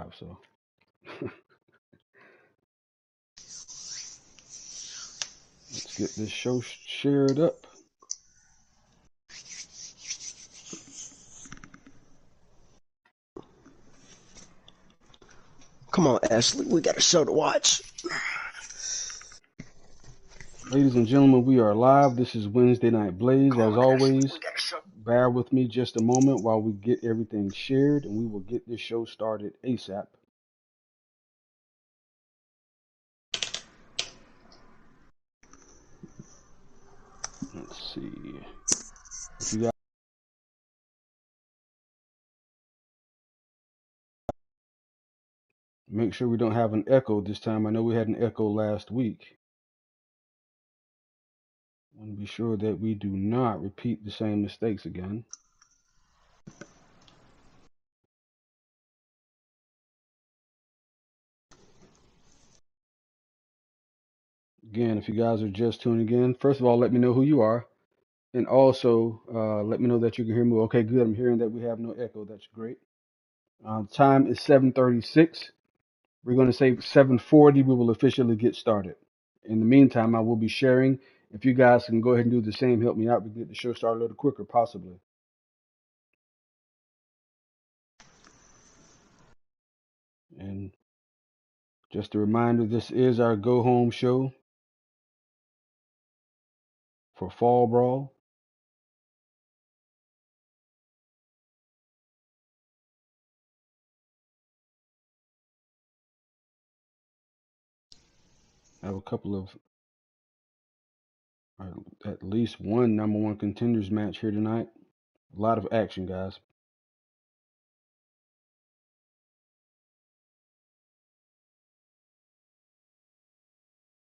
live, so let's get this show shared up. Come on, Ashley, we got a show to watch. Ladies and gentlemen, we are live. This is Wednesday Night Blaze. As always, bear with me just a moment while we get everything shared, and we will get this show started ASAP. Let's see. If you guys make sure we don't have an echo this time. I know we had an echo last week. I want to be sure that we do not repeat the same mistakes again. Again, if you guys are just tuning in, first of all, let me know who you are. And also, let me know that you can hear me. Okay, good. I'm hearing that we have no echo. That's great. Time is 7:36. We're going to say 7:40. We will officially get started. In the meantime, I will be sharing. If you guys can go ahead and do the same, help me out. We can get the show started a little quicker, possibly. And just a reminder, this is our go home show for Fall Brawl. I have a couple of, at least one #1 contenders match here tonight. A lot of action, guys.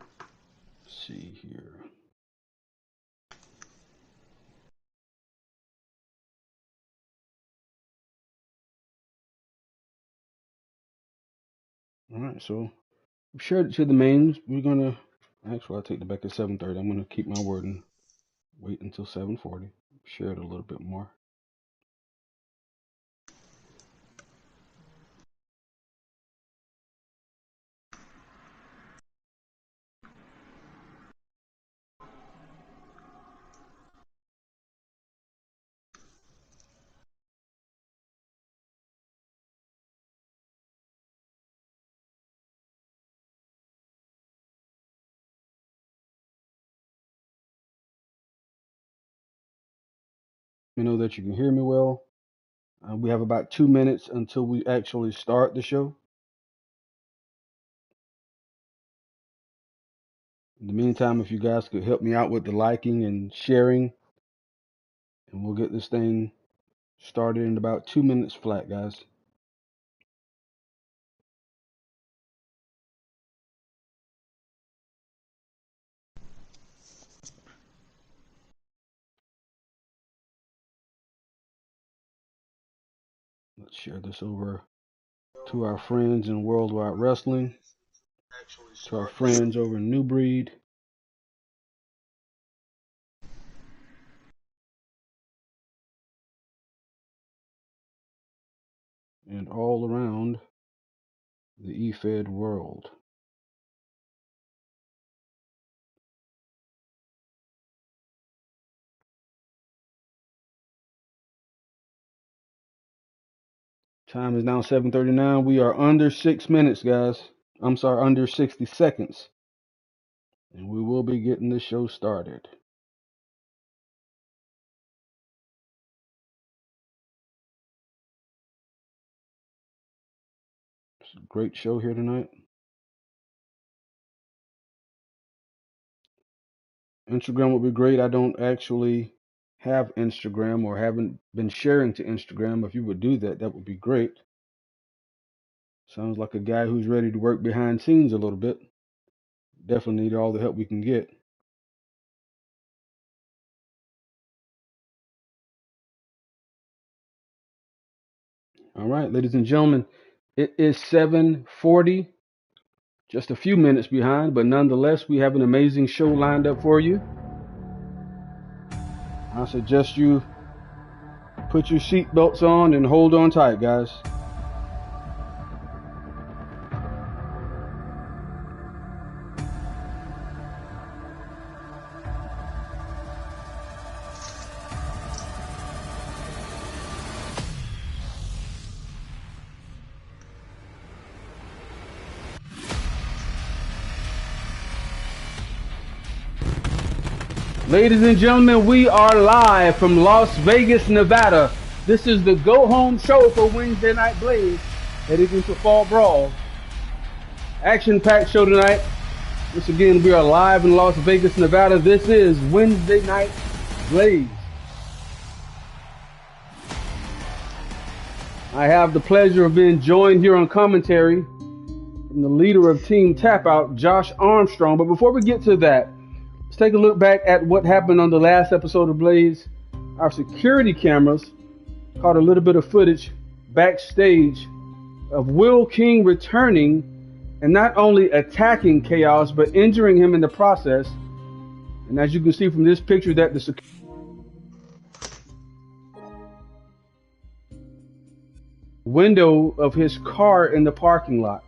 Let's see here. All right, so we've shared it to the mains. We're gonna actually I'll take the back at 7:30. I'm gonna keep my word and wait until 7:40. Share it a little bit more. Let me know that you can hear me well. We have about 2 minutes until we actually start the show. In the meantime, if you guys could help me out with the liking and sharing, and we'll get this thing started in about 2 minutes flat, guys. Let's share this over to our friends in Worldwide Wrestling, to our friends over in New Breed, and all around the eFed world. Time is now 7:39. We are under 6 minutes, guys. I'm sorry, under 60 seconds. And we will be getting the show started. It's a great show here tonight. Instagram would be great. I don't actually have Instagram or haven't been sharing to Instagram. If you would do that, that would be great. Sounds like a guy who's ready to work behind scenes a little bit. Definitely need all the help we can get. All right, ladies and gentlemen, it is 7:40, just a few minutes behind, but nonetheless, we have an amazing show lined up for you. I suggest you put your seatbelts on and hold on tight, guys. Ladies and gentlemen, we are live from Las Vegas, Nevada. This is the go-home show for Wednesday Night Blaze, heading into Fall Brawl. Action-packed show tonight. Once again, we are live in Las Vegas, Nevada. This is Wednesday Night Blaze. I have the pleasure of being joined here on commentary from the leader of Team Tap Out, Josh Armstrong. But before we get to that, let's take a look back at what happened on the last episode of Blaze. Our security cameras caught a little bit of footage backstage of Will King returning and not only attacking Chaos, but injuring him in the process. And as you can see from this picture, that the window of his car in the parking lot.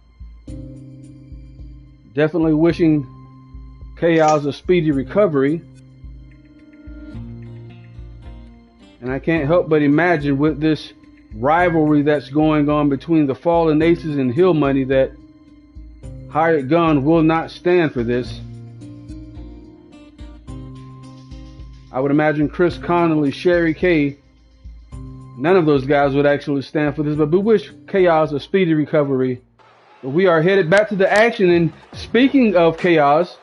Definitely wishing Chaos a speedy recovery. And I can't help but imagine with this rivalry that's going on between the Fallen Aces and Hill Money that Hired Gun will not stand for this. I would imagine Chris Connolly, Sherry Kay, none of those guys would actually stand for this, but we wish Chaos a speedy recovery. But we are headed back to the action, and speaking of Chaos,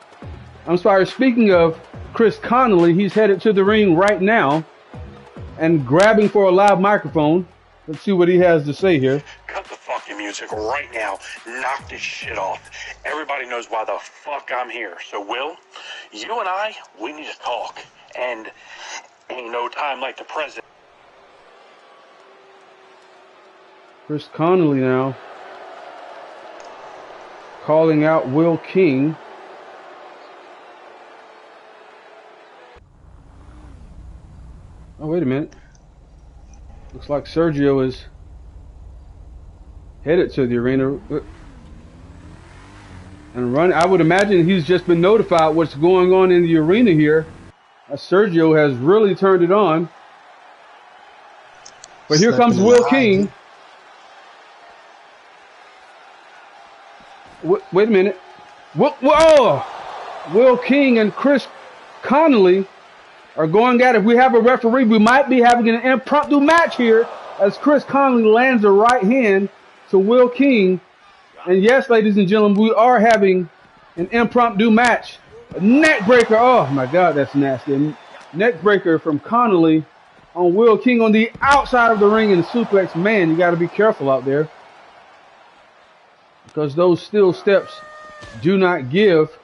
speaking of Chris Connolly, he's headed to the ring right now and grabbing for a live microphone. Let's see what he has to say here. Cut the fucking music right now. Knock this shit off. Everybody knows why the fuck I'm here. So, Will, you and I, we need to talk. And ain't no time like the present. Chris Connolly now calling out Will King. Oh, wait a minute. Looks like Sergio is headed to the arena and run. I would imagine he's just been notified what's going on in the arena here. Sergio has really turned it on. But here comes Will King. Wait a minute. Will King and Chris Connolly are going at it. If we have a referee, we might be having an impromptu match here as Chris Connolly lands a right hand to Will King. And yes, ladies and gentlemen, we are having an impromptu match. A neck breaker. Oh my God, that's nasty. Neck breaker from Connolly on Will King on the outside of the ring and suplex. Man, you got to be careful out there, because those steel steps do not give.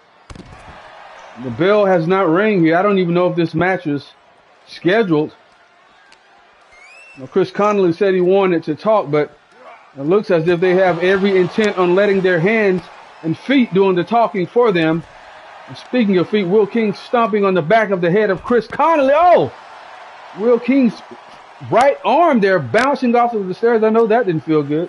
The bell has not rang here. I don't even know if this match is scheduled. Now, Chris Connolly said he wanted to talk, but it looks as if they have every intent on letting their hands and feet doing the talking for them. And speaking of feet, Will King stomping on the back of the head of Chris Connolly. Oh! Will King's right arm there bouncing off of the stairs. I know that didn't feel good.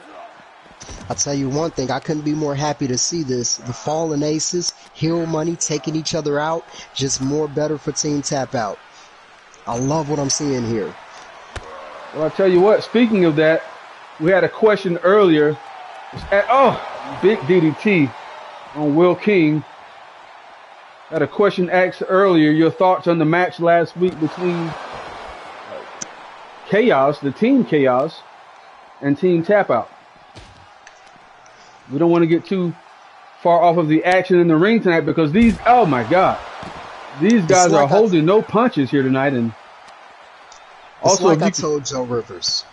I'll tell you one thing, I couldn't be more happy to see this. The Fallen Aces, Hill Money taking each other out, just more better for Team Tap Out. I love what I'm seeing here. Well, I'll tell you what, speaking of that, we had a question earlier. Big DDT on Will King. Had a question asked earlier, your thoughts on the match last week between Chaos, the Team Chaos, and Team Tap Out. We don't want to get too far off of the action in the ring tonight because oh my God, these guys are holding no punches here tonight. And also, like I told Joe Rivers,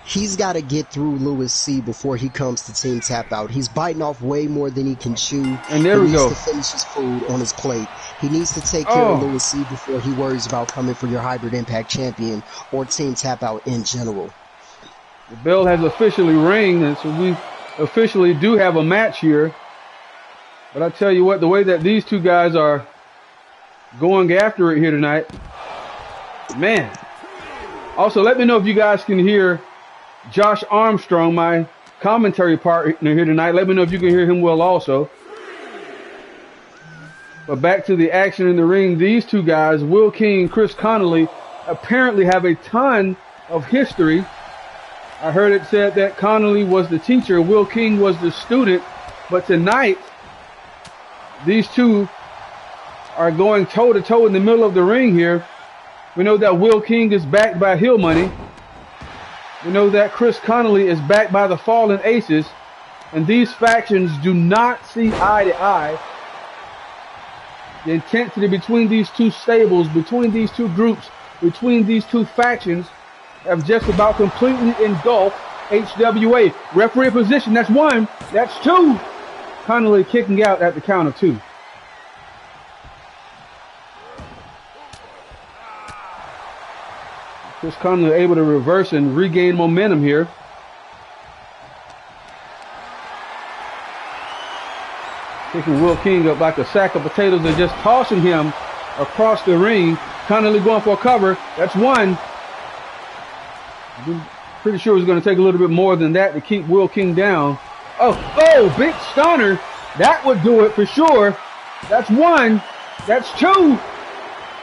he's got to get through Louis C before he comes to Team Tap Out. He's biting off way more than he can chew. And there we go. He needs to finish his food on his plate. He needs to take care of Louis C before he worries about coming for your Hybrid Impact Champion or Team Tap Out in general. The bell has officially rang, and so we officially do have a match here. But I tell you what, the way that these two guys are going after it here tonight, man. Also, let me know if you guys can hear Josh Armstrong, my commentary partner here tonight. Let me know if you can hear him well also. But back to the action in the ring. These two guys, Will King and Chris Connolly, apparently have a ton of history. I heard it said that Connolly was the teacher, Will King was the student. But tonight, these two are going toe-to-toe in the middle of the ring here. We know that Will King is backed by Hill Money. We know that Chris Connolly is backed by the Fallen Aces. And these factions do not see eye to eye. The intensity between these two stables, between these two groups, between these two factions have just about completely engulfed HWA. Referee position, that's one, that's two. Connolly kicking out at the count of two. Chris Connolly able to reverse and regain momentum here. Picking Will King up like a sack of potatoes and just tossing him across the ring. Connolly going for a cover. That's one. I'm pretty sure it's going to take a little bit more than that to keep Will King down. Oh, big stunner. That would do it for sure. That's one. That's two.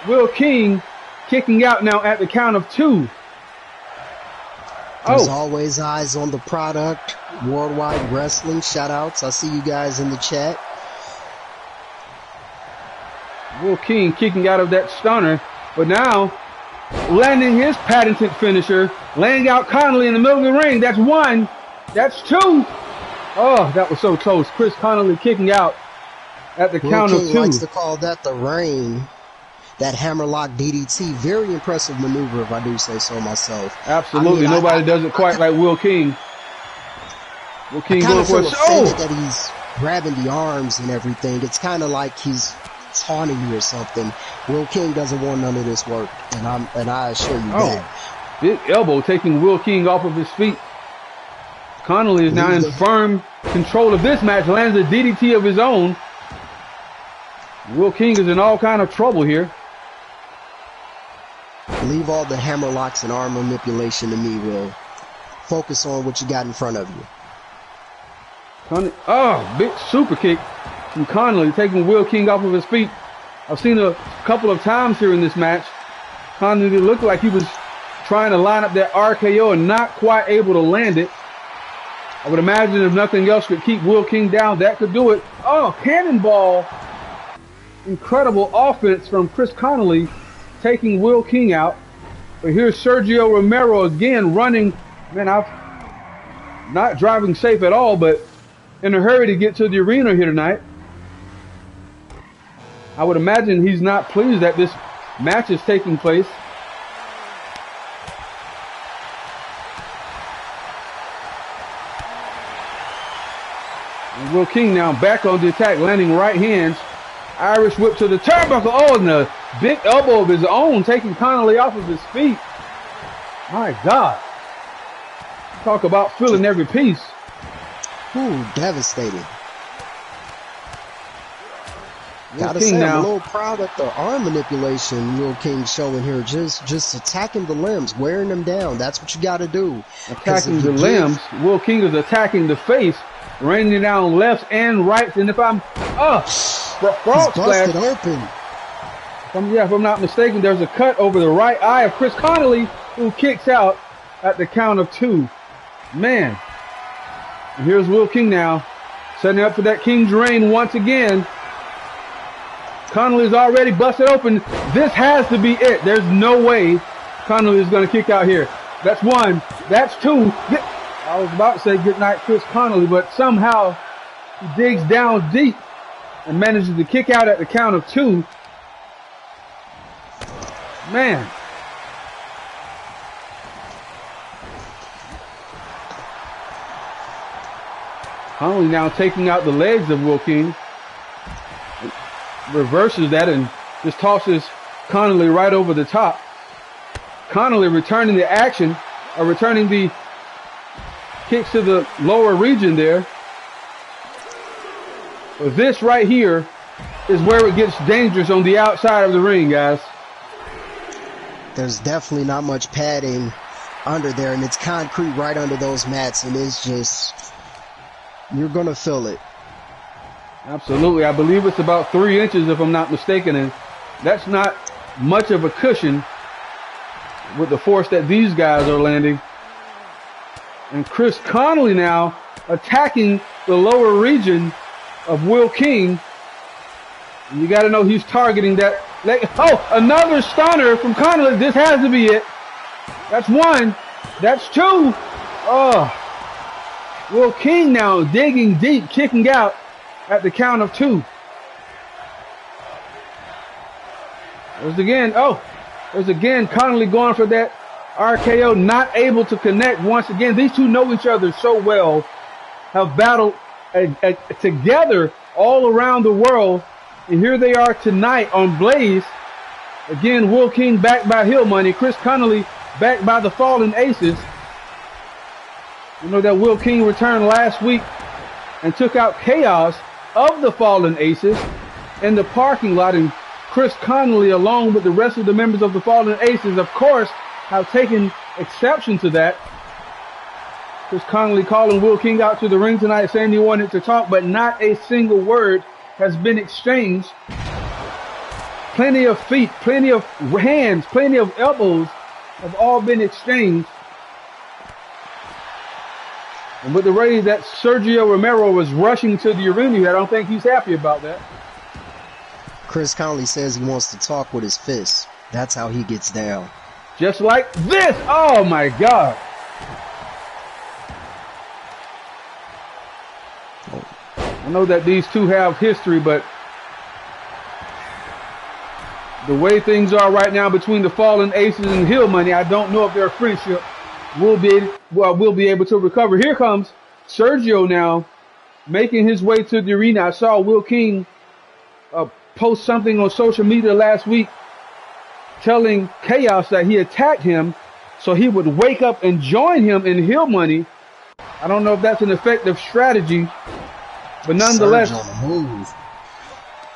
Will King kicking out now at the count of two. There's always eyes on the product. Worldwide Wrestling, shout outs. I see you guys in the chat. Will King kicking out of that stunner, but now landing his patented finisher, laying out Connolly in the middle of the ring. That's one. That's two. Oh, that was so close. Chris Connolly kicking out at the count of two. Will King likes to call that the rain. That hammerlock DDT, very impressive maneuver, if I do say so myself. Absolutely, I mean, nobody does it quite like Will King. Will King going for a that he's grabbing the arms and everything. It's kind of like he's taunting you or something. Will King doesn't want none of this work, and I assure you that. Big elbow taking Will King off of his feet. Connolly is now in firm control of this match. Lands a DDT of his own. Will King is in all kind of trouble here. Leave all the hammerlocks and arm manipulation to me, Will. Focus on what you got in front of you. Big super kick from Connolly, taking Will King off of his feet. I've seen a couple of times here in this match. Connolly looked like he was trying to line up that RKO and not quite able to land it. I would imagine if nothing else could keep Will King down, that could do it. Oh, cannonball. Incredible offense from Chris Connolly, taking Will King out. But here's Sergio Romero again running. Man, I'm not driving safe at all, but in a hurry to get to the arena here tonight. I would imagine he's not pleased that this match is taking place. And Will King now back on the attack, landing right hands. Irish whip to the turnbuckle. Oh, and the big elbow of his own, taking Connolly off of his feet. My God. Talk about feeling every piece. Ooh, devastating. Gotta say, I'm a little proud of the arm manipulation Will King showing here. Just attacking the limbs, wearing them down. That's what you got to do. Attacking the limbs. Will King is attacking the face, raining down lefts and rights. And if I'm frog splash. Open. If I'm not mistaken, there's a cut over the right eye of Chris Connolly, who kicks out at the count of two. Man. And here's Will King now, setting up for that King's reign once again. Connolly's already busted open. This has to be it. There's no way Connolly is going to kick out here. That's one. That's two. I was about to say good night, Chris Connolly, but somehow he digs down deep and manages to kick out at the count of two. Man. Connolly now taking out the legs of Will King. Reverses that and just tosses Connolly right over the top. Connolly returning the action, or returning the kicks to the lower region there. But this right here is where it gets dangerous on the outside of the ring, guys. There's definitely not much padding under there, and it's concrete right under those mats, and it's just, you're going to feel it. Absolutely. I believe it's about 3 inches if I'm not mistaken, and that's not much of a cushion with the force that these guys are landing. And Chris Connolly now attacking the lower region of Will King. You got to know he's targeting that. Oh, another stunner from Connolly. This has to be it. That's one. That's two. Oh. Will King now digging deep, kicking out at the count of two. There's again Connolly going for that RKO, not able to connect once again. These two know each other so well, have battled together all around the world. And here they are tonight on Blaze. Again, Will King backed by Hill Money. Chris Connolly backed by the Fallen Aces. You know that Will King returned last week and took out Chaos of the Fallen Aces in the parking lot. And Chris Connolly, along with the rest of the members of the Fallen Aces, of course, have taken exception to that. Chris Connolly calling Will King out to the ring tonight, saying he wanted to talk, but not a single word has been exchanged. Plenty of feet, plenty of hands, plenty of elbows have all been exchanged. And with the way that Sergio Romero was rushing to the arena, I don't think he's happy about that. Chris Connolly says he wants to talk with his fists. That's how he gets down. Just like this. Oh my God. I know that these two have history, but the way things are right now between the Fallen Aces and Hill Money, I don't know if their friendship will be able to recover. Here comes Sergio now, making his way to the arena. I saw Will King post something on social media last week telling Chaos that he attacked him so he would wake up and join him in Hill Money. I don't know if that's an effective strategy, but nonetheless,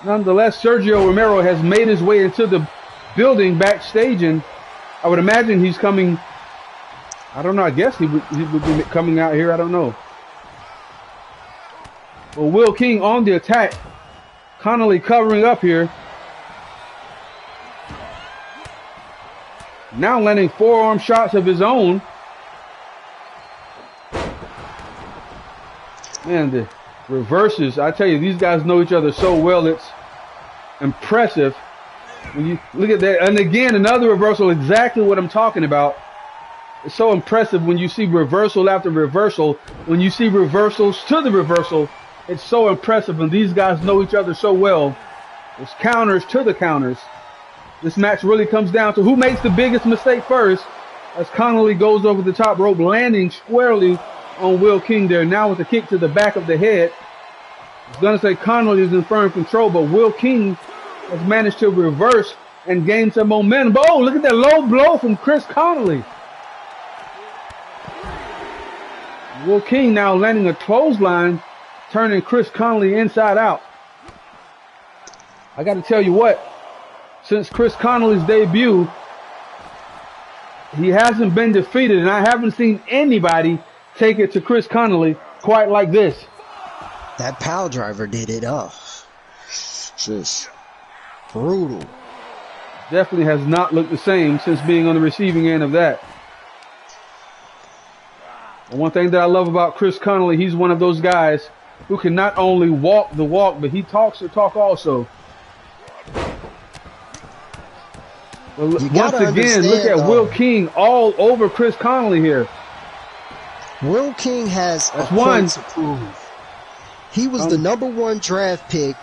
Sergio Romero has made his way into the building backstage, and I would imagine he's coming. I don't know. I guess he would be coming out here. I don't know. Well, Will King on the attack. Connolly covering up here. Now landing forearm shots of his own. Man, the reverses. I tell you, these guys know each other so well. It's impressive. When you look at that. And again, another reversal. Exactly what I'm talking about. It's so impressive when you see reversal after reversal. When you see reversals to the reversal, it's so impressive. And these guys know each other so well. It's counters to the counters. This match really comes down to who makes the biggest mistake first, as Connolly goes over the top rope, landing squarely on Will King there. Now with a kick to the back of the head. I was going to say Connolly is in firm control, but Will King has managed to reverse and gain some momentum. But, oh, look at that low blow from Chris Connolly. Will King now landing a clothesline, turning Chris Connolly inside out. I got to tell you what, since Chris Connolly's debut, he hasn't been defeated, and I haven't seen anybody take it to Chris Connolly quite like this. That pile driver did it up. Just brutal. Definitely has not looked the same since being on the receiving end of that. And one thing that I love about Chris Connolly, he's one of those guys who can not only walk the walk, but he talks the talk also. Well, once again, look at Will King all over Chris Connolly here. Will King has a point to prove. He was the #1 draft pick,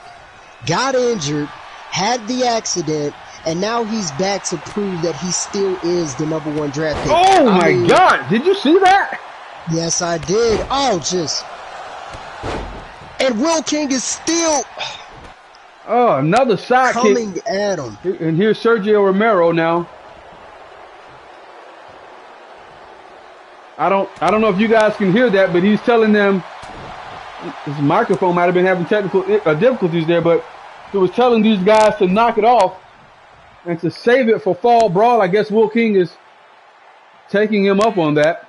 got injured, had the accident, and now he's back to prove that he still is the #1 draft pick. Oh my God! Did you see that? Yes, I did. Oh, just. And Will King is still. Oh, another side coming kick. At him. And here's Sergio Romero now. I don't know if you guys can hear that, but he's telling them. His microphone might have been having technical difficulties there, but he was telling these guys to knock it off and to save it for Fall Brawl. I guess Will King is taking him up on that.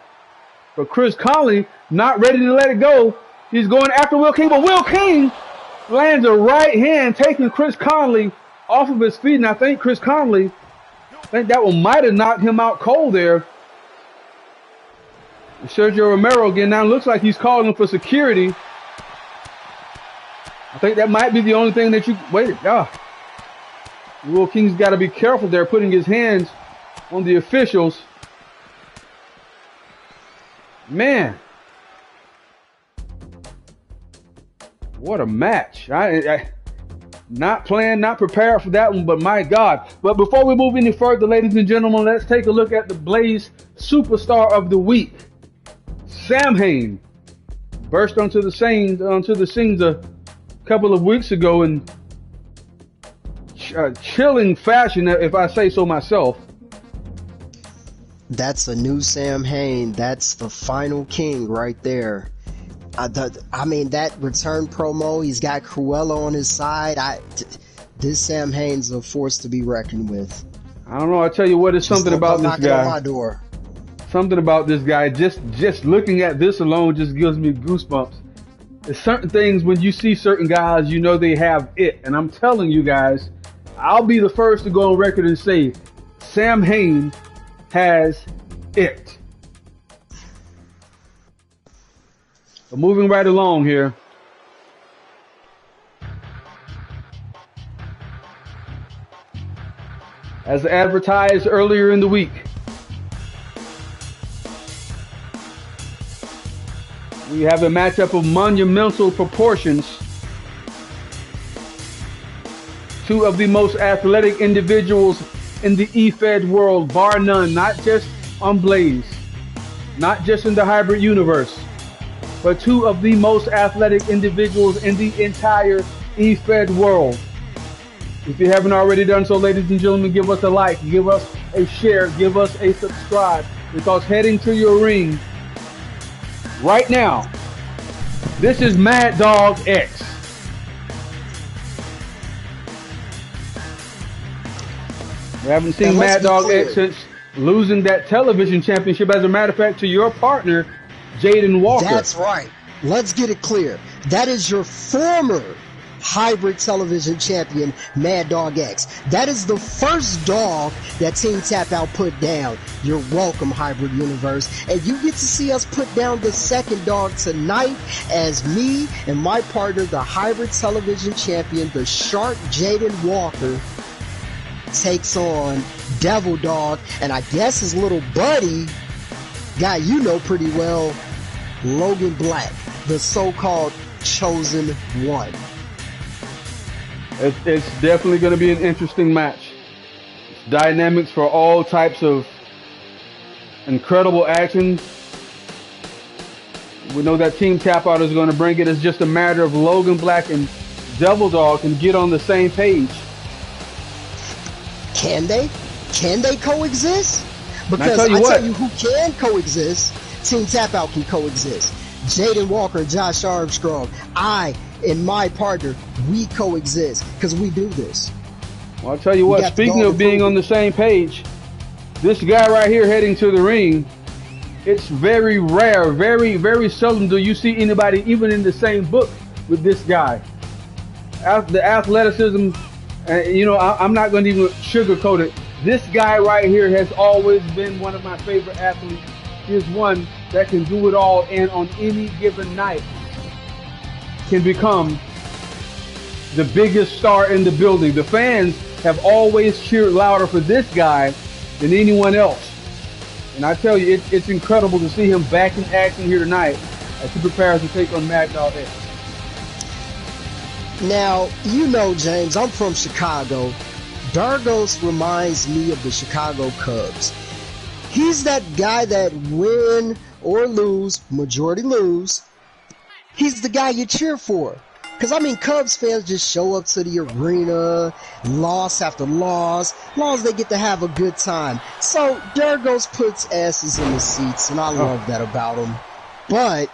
But Chris Connolly not ready to let it go. He's going after Will King, but Will King lands a right hand, taking Chris Connolly off of his feet. And I think Chris Connolly, that one might have knocked him out cold there. And Sergio Romero again now looks like he's calling for security. I think that might be the only thing that you wait. Will King's got to be careful there, putting his hands on the officials. Man, what a match! I not planned, not prepared for that one, but my God! But before we move any further, ladies and gentlemen, let's take a look at the Blaze Superstar of the Week. Sam Hain burst onto the scenes a couple of weeks ago in chilling fashion, if I say so myself. That's a new Sam Hain. That's the final king right there. I mean, that return promo, he's got Cruella on his side. This Sam Hain's a force to be reckoned with. I don't know. I tell you what, it's something about this guy. On my door. Something about this guy. Just looking at this alone just gives me goosebumps. There's certain things when you see certain guys, you know they have it. And I'm telling you guys, I'll be the first to go on record and say Sam Hain has it. But moving right along here. As advertised earlier in the week, we have a matchup of monumental proportions. Two of the most athletic individuals in the eFed world, bar none, not just on Blaze, not just in the hybrid universe, but two of the most athletic individuals in the entire eFed world. If you haven't already done so, ladies and gentlemen, give us a like, give us a share, give us a subscribe, because heading to your ring right now, this is Mad Dog X. We haven't seen Mad Dog X since losing that television championship, as a matter of fact, to your partner, Jaden Walker. That's right. Let's get it clear. That is your former hybrid television champion, Mad Dog X. That is the first dog that Team Tap Out put down. You're welcome, hybrid universe. And you get to see us put down the second dog tonight as me and my partner, the hybrid television champion, the shark Jaden Walker, takes on Devil Dog, and I guess his little buddy, guy you know pretty well, Logan Black, the so-called chosen one. It's definitely going to be an interesting match. It's dynamics for all types of incredible action. We know that Team Tap Out is going to bring it. It's just a matter of Logan Black and Devil Dog can get on the same page. Can they? Can they coexist? Because I tell you who can coexist. Team Tap Out can coexist. Jaden Walker, Josh Armstrong, I and my partner, we coexist because we do this. Well, I'll tell you what, speaking of being on the same page, this guy right here heading to the ring, it's very rare, very, very seldom do you see anybody even in the same book with this guy. The athleticism, you know, I'm not going to even sugarcoat it. This guy right here has always been one of my favorite athletes. He's one that can do it all, and on any given night can become the biggest star in the building. The fans have always cheered louder for this guy than anyone else. And I tell you, it's incredible to see him back in action here tonight as he prepares to take on Mad Dog X. Now, you know, James, I'm from Chicago. Dargos reminds me of the Chicago Cubs. He's that guy that win or lose, majority lose, he's the guy you cheer for. Because, I mean, Cubs fans just show up to the arena, loss after loss, as long as they get to have a good time. So, Dargos puts asses in the seats, and I love that about him. But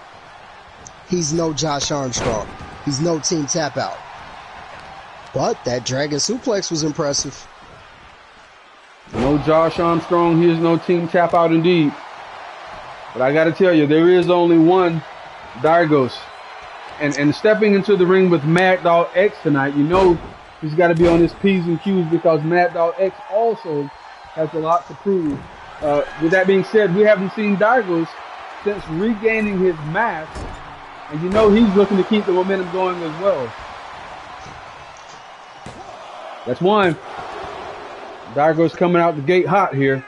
he's no Josh Armstrong. He's no Team Tap Out. But that Dragon Suplex was impressive. No Josh Armstrong, he is no Team Tap Out indeed. But I got to tell you, there is only one Dargos. And stepping into the ring with Mad Dog X tonight, you know he's got to be on his P's and Q's because Mad Dog X also has a lot to prove. With that being said, we haven't seen Dargos since regaining his mask. And you know he's looking to keep the momentum going as well. That's one. Dargo's coming out the gate hot here.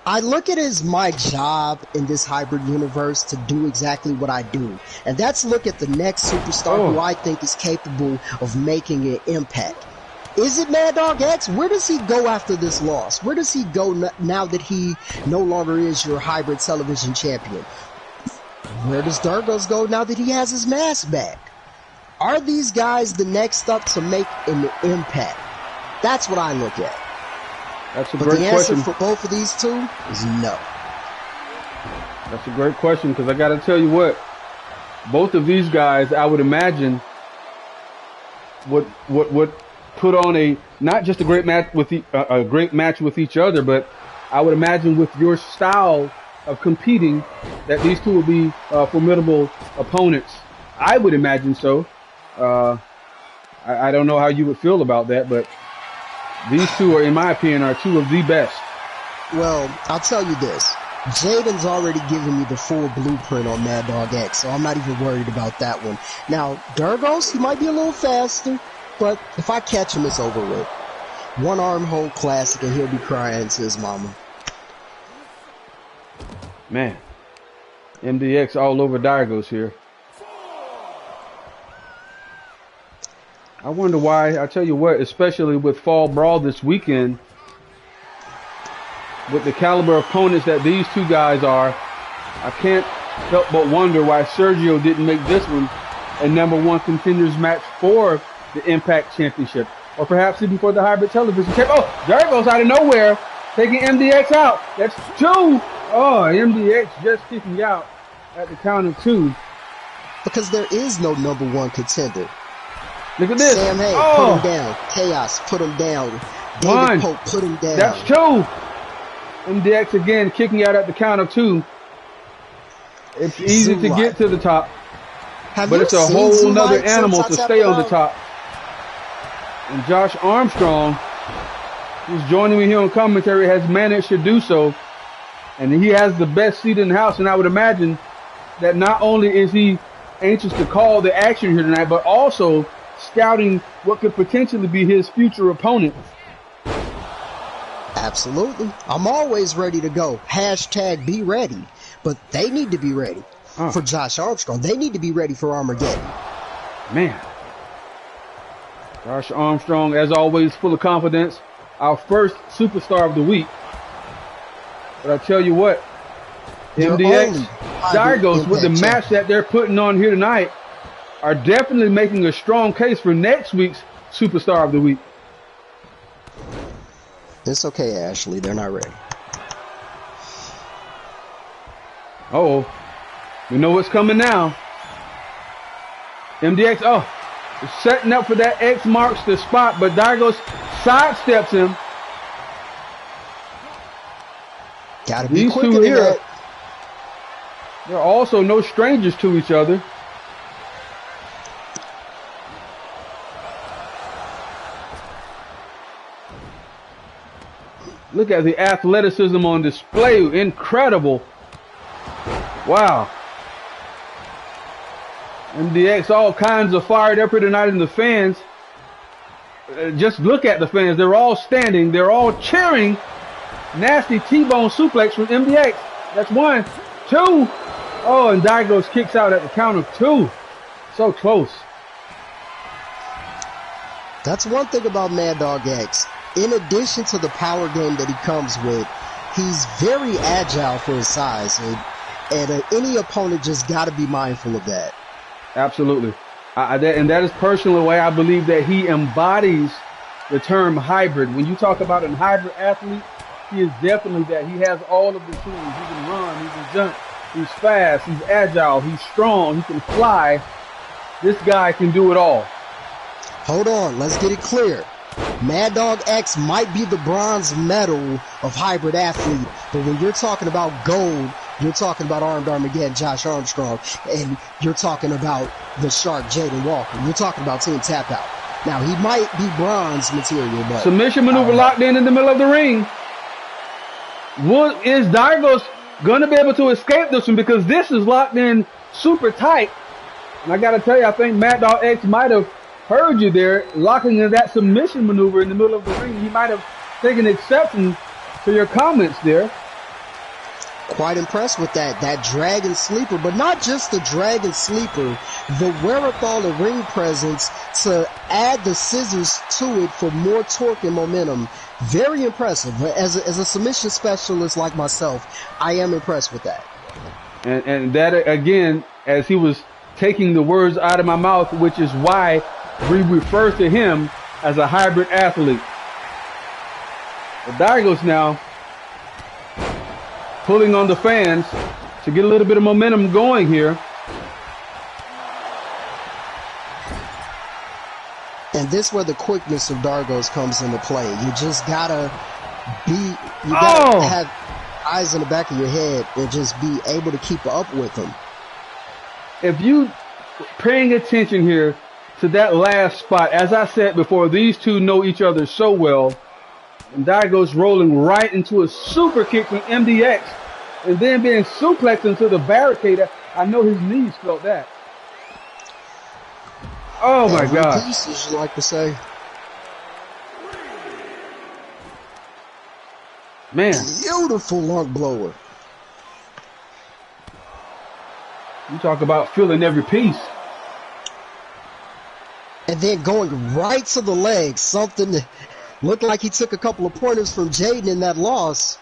I look at it as my job in this hybrid universe to do exactly what I do. And that's look at the next superstar who I think is capable of making an impact. Is it Mad Dog X? Where does he go after this loss? Where does he go now that he no longer is your hybrid television champion? Where does Dargos go now that he has his mask back? Are these guys the next up to make an impact? That's what I look at. That's a but great the question. answer for both of these two is no. That's a great question because I got to tell you what, both of these guys, I would imagine, would put on a not just a great match with each other, but I would imagine with your style of competing that these two will be formidable opponents. I would imagine so. I don't know how you would feel about that, but these two are, in my opinion, are two of the best. Well, I'll tell you this. Jaden's already given me the full blueprint on Mad Dog X, so I'm not even worried about that one. Now, Dargos, he might be a little faster, but if I catch him, it's over with. One arm hold classic, and he'll be crying to his mama. Man, MDX all over Dargos here. I wonder why. I tell you what, especially with Fall Brawl this weekend, with the caliber of opponents that these two guys are, I can't help but wonder why Sergio didn't make this one a #1 contenders match for the Impact Championship, or perhaps even for the Hybrid Television Championship. Oh, Dargos out of nowhere, taking MDX out. That's two. Oh, MDX just kicking out at the count of 2. Because there is no #1 contender. Look at this. Sam Hay, put him down. Chaos, put him down. David Pope, put him down. That's 2. MDX again kicking out at the count of 2. It's easy to get to the top, but it's a whole nother animal to stay on the top. And Josh Armstrong, who's joining me here on commentary, has managed to do so. And he has the best seat in the house. And I would imagine that not only is he anxious to call the action here tonight, but also scouting what could potentially be his future opponent. Absolutely. I'm always ready to go. # be ready. But they need to be ready for Josh Armstrong. They need to be ready for Armageddon. Man. Josh Armstrong, as always, full of confidence. Our first superstar of the week. But I tell you what, MDX, Dargos, with the match that they're putting on here tonight, are definitely making a strong case for next week's superstar of the week. It's okay, Ashley. They're not ready. Uh-oh. We know what's coming now. MDX, is setting up for that X marks the spot, but Dargos sidesteps him. Gotta be These two here, they're also no strangers to each other. Look at the athleticism on display. Incredible. Wow. MDX all kinds of fired up here tonight in the fans. Just look at the fans. They're all standing. They're all cheering. Nasty T-bone suplex from MDX. That's 1, 2. Oh, and Dargos kicks out at the count of 2. So close. That's one thing about Mad Dog X. In addition to the power game that he comes with, he's very agile for his size. And any opponent just got to be mindful of that. Absolutely. And that is personally the way I believe that he embodies the term hybrid. When you talk about a hybrid athlete, he is definitely that. He has all of the tools. He can run, he can jump, he's fast, he's agile, he's strong, he can fly. This guy can do it all. Hold on, let's get it clear. Mad Dog X might be the bronze medal of hybrid athlete, but when you're talking about gold, you're talking about Armed Armageddon, Josh Armstrong, and you're talking about the Shark, Jaden Walker. You're talking about Team Tap Out. Now, he might be bronze material, but... Submission maneuver locked in the middle of the ring. Is Dargos going to be able to escape this one? Because this is locked in super tight. And I got to tell you, I think Mad Dog X might have heard you there, locking in that submission maneuver in the middle of the ring. He might have taken exception to your comments there. Quite impressed with that dragon sleeper, but not just the dragon sleeper, the wherewithal and ring presence to add the scissors to it for more torque and momentum. Very impressive. As a submission specialist like myself, I am impressed with that. And that, again, as he was taking the words out of my mouth, which is why we refer to him as a hybrid athlete. But Dargos now pulling on the fans to get a little bit of momentum going here. And this is where the quickness of Dargos comes into play. You just gotta have eyes in the back of your head and just be able to keep up with them. If you paying attention here to that last spot, as I said before, these two know each other so well. And Dargos rolling right into a super kick from MDX and then being suplexed into the barricade. I know his knees felt that. Oh my God. Piece, as you like to say. Man. Beautiful lung blower. You talk about feeling every piece. And then going right to the leg, something that looked like he took a couple of pointers from Jaden in that loss.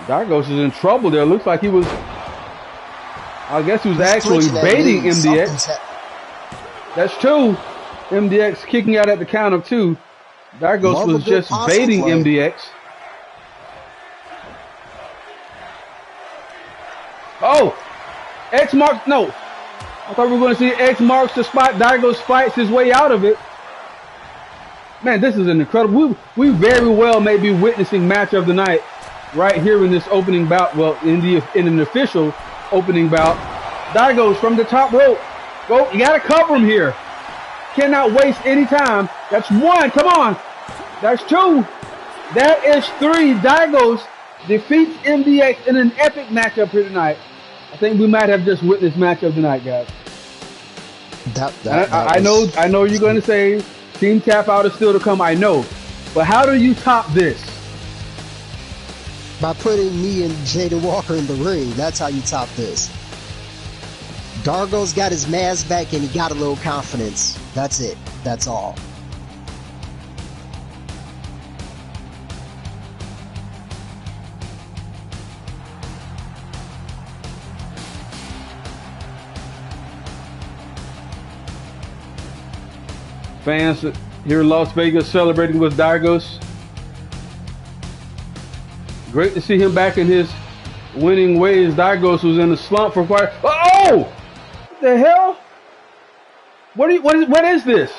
Dargos is in trouble there. Looks like he was, I guess he was actually baiting MDX. That's two. MDX kicking out at the count of two. Dargos was just baiting MDX. Oh! X marks, no. I thought we were going to see X marks the spot. Dargos fights his way out of it. Man, this is an incredible. We very well may be witnessing match of the night right here in this opening bout. Well, in an official opening bout. Dargos from the top rope. Go, you got to cover him here. Cannot waste any time. That's one. Come on. That's two. That is three. Dargos defeats MDX in an epic matchup here tonight. I think we might have just witnessed match of the night, guys. I know you're going to say Team Tap Out is still to come. I know. But how do you top this? By putting me and Jaden Walker in the ring. That's how you top this. Dargos got his mask back and he got a little confidence. That's it. That's all. Fans here in Las Vegas celebrating with Dargos. Great to see him back in his winning ways. Dargos was in a slump for quite. Oh! What the hell? What is this?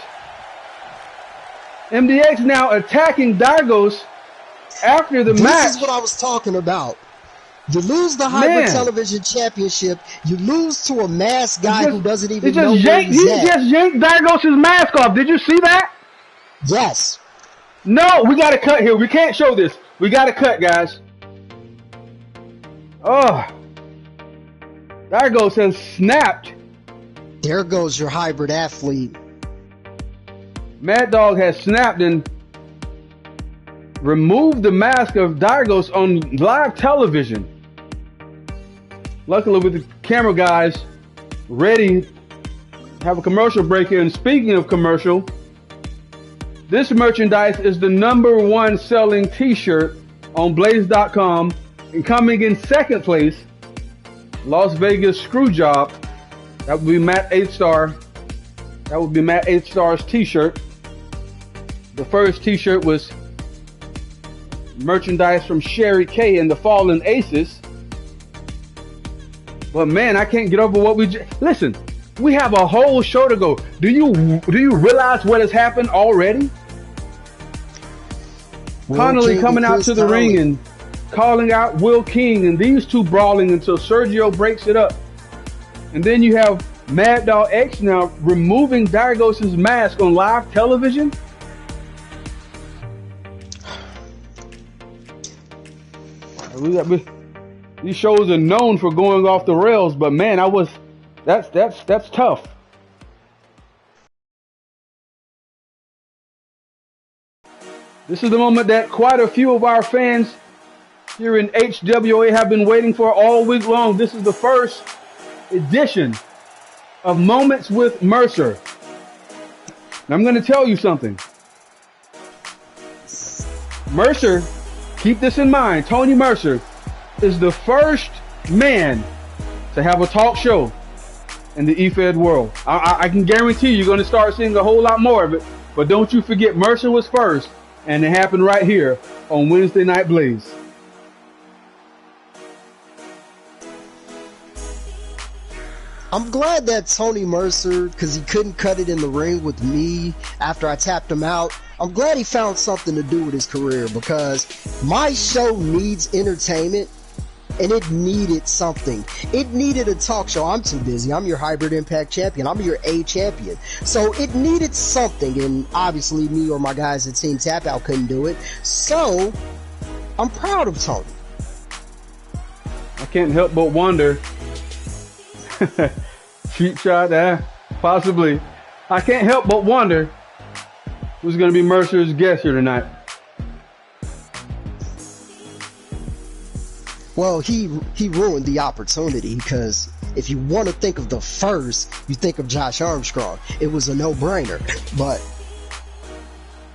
MDX now attacking Dargos after the match. This is what I was talking about. You lose the Hybrid Television Championship. You lose to a masked guy who doesn't even know where he's at. He just yanked Dargos' mask off. Did you see that? Yes. No, we got to cut here. We can't show this. We got to cut, guys. Oh. Dargos has snapped. There goes your hybrid athlete. Mad Dog has snapped and removed the mask of Dargos on live television. Luckily, with the camera guys ready to have a commercial break here. And speaking of commercial, this merchandise is the #1 selling t-shirt on Blaze.com, and coming in second place, Las Vegas Screwjob. That would be Matt 8-Star. That would be Matt 8-Star's t-shirt. The first t-shirt was merchandise from Sherry K and the Fallen Aces. But man, I can't get over what we listen. We have a whole show to go. Do you realize what has happened already? Connolly coming out to the ring and calling out Will King, and these two brawling until Sergio breaks it up. And then you have Mad Dog X now removing Dargos' mask on live television. These shows are known for going off the rails, but man, I was That's tough. This is the moment that quite a few of our fans here in HWA have been waiting for all week long. This is the first edition of Moments with Mercer. Now I'm going to tell you something. Mercer, keep this in mind, Tony Mercer is the first man to have a talk show in the eFed world. I can guarantee you're going to start seeing a whole lot more of it, but don't you forget Mercer was first, and it happened right here on Wednesday Night Blaze. I'm glad that Tony Mercer, because he couldn't cut it in the ring with me after I tapped him out, I'm glad he found something to do with his career, because my show needs entertainment, and it needed something. It needed a talk show. I'm too busy. I'm your Hybrid Impact champion. I'm your A champion. So it needed something, and obviously me or my guys at Team Tap Out couldn't do it. So I'm proud of Tony. I can't help but wonder. Cheap shot, possibly. I can't help but wonder who's going to be Mercer's guest here tonight. Well, he ruined the opportunity, because if you want to think of the first, you think of Josh Armstrong. It was a no-brainer, but...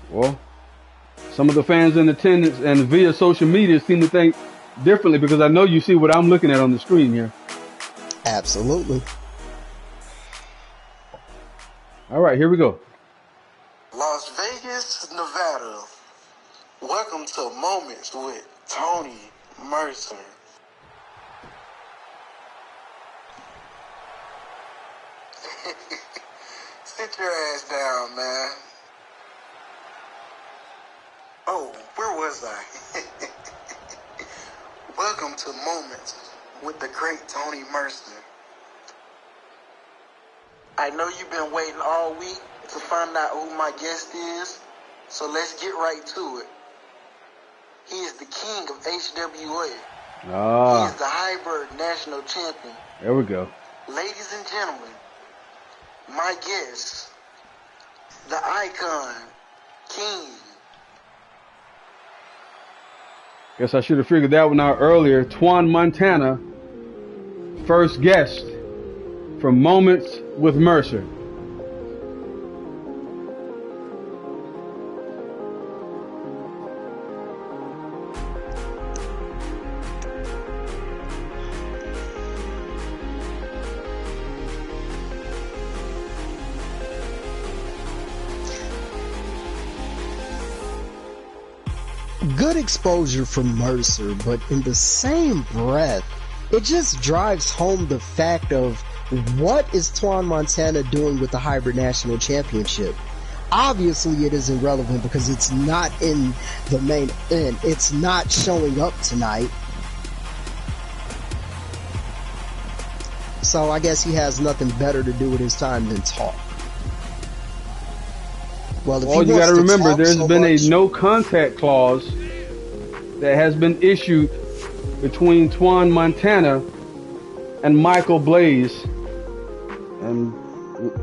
Well, some of the fans in attendance and via social media seem to think differently, because I know you see what I'm looking at on the screen here. Absolutely. All right, here we go. Las Vegas, Nevada. Welcome to Moments with Tony Mercer. Sit your ass down, man. Oh, where was I? Welcome to Moments with the great Tony Mercer. I know you've been waiting all week to find out who my guest is, so let's get right to it. He is the king of HWA. He is the Hybrid National Champion. There we go. Ladies and gentlemen, my guest, the icon, king. Guess I should have figured that one out earlier. Twan Montana, first guest from Moments with Mercer. Good exposure from Mercer, but in the same breath, it just drives home the fact of what is Twan Montana doing with the Hybrid National Championship. Obviously, it isn't relevant because it's not in the main event. It's not showing up tonight. So I guess he has nothing better to do with his time than talk. Well, you got to remember, there's been a no contact clause that has been issued between Twan Montana and Michael Blaze. And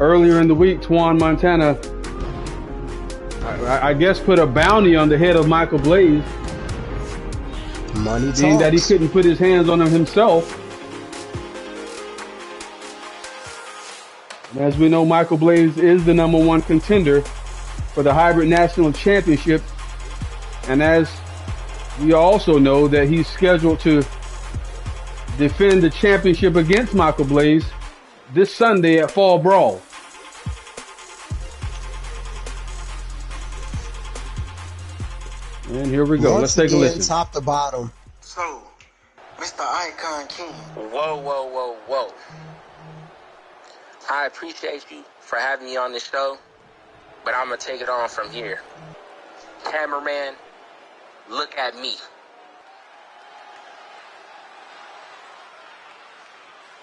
earlier in the week, Twan Montana, I guess, put a bounty on the head of Michael Blaze, money being that he couldn't put his hands on him himself. And as we know, Michael Blaze is the #1 contender for the Hybrid National Championship, and as we also know that he's scheduled to defend the championship against Michael Blaze this Sunday at Fall Brawl. And here we go. Let's take a listen. Top to bottom. So, Mr. Icon King. Whoa. I appreciate you for having me on this show, but I'm going to take it on from here. Cameraman, look at me.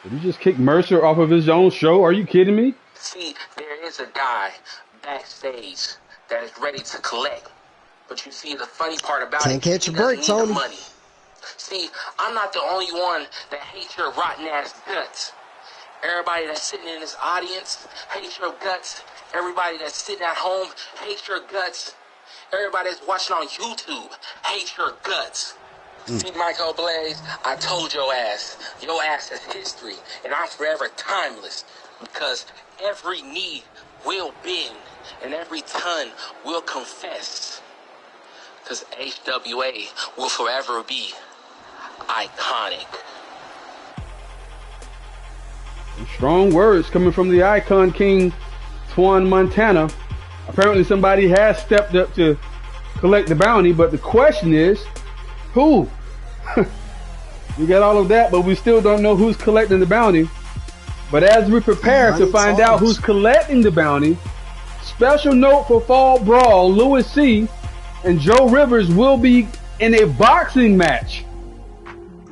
Did you just kick Mercer off of his own show? Are you kidding me? See, there is a guy backstage that is ready to collect. But you see, the funny part about Can't catch a break, Tony. Tony. Money. See, I'm not the only one that hates your rotten ass guts. Everybody that's sitting in this audience hates your guts. Everybody that's sitting at home hates your guts. Everybody that's watching on YouTube hates your guts. See, Michael Blaze, I told your ass is history, and I'm forever timeless, because every knee will bend and every tongue will confess, because HWA will forever be iconic. Strong words coming from the Icon King, Twan Montana. Apparently somebody has stepped up to collect the bounty, but the question is, who? We got all of that, but we still don't know who's collecting the bounty. But as we prepare to find out who's collecting the bounty, special note for Fall Brawl, Louis C. and Joe Rivers will be in a boxing match.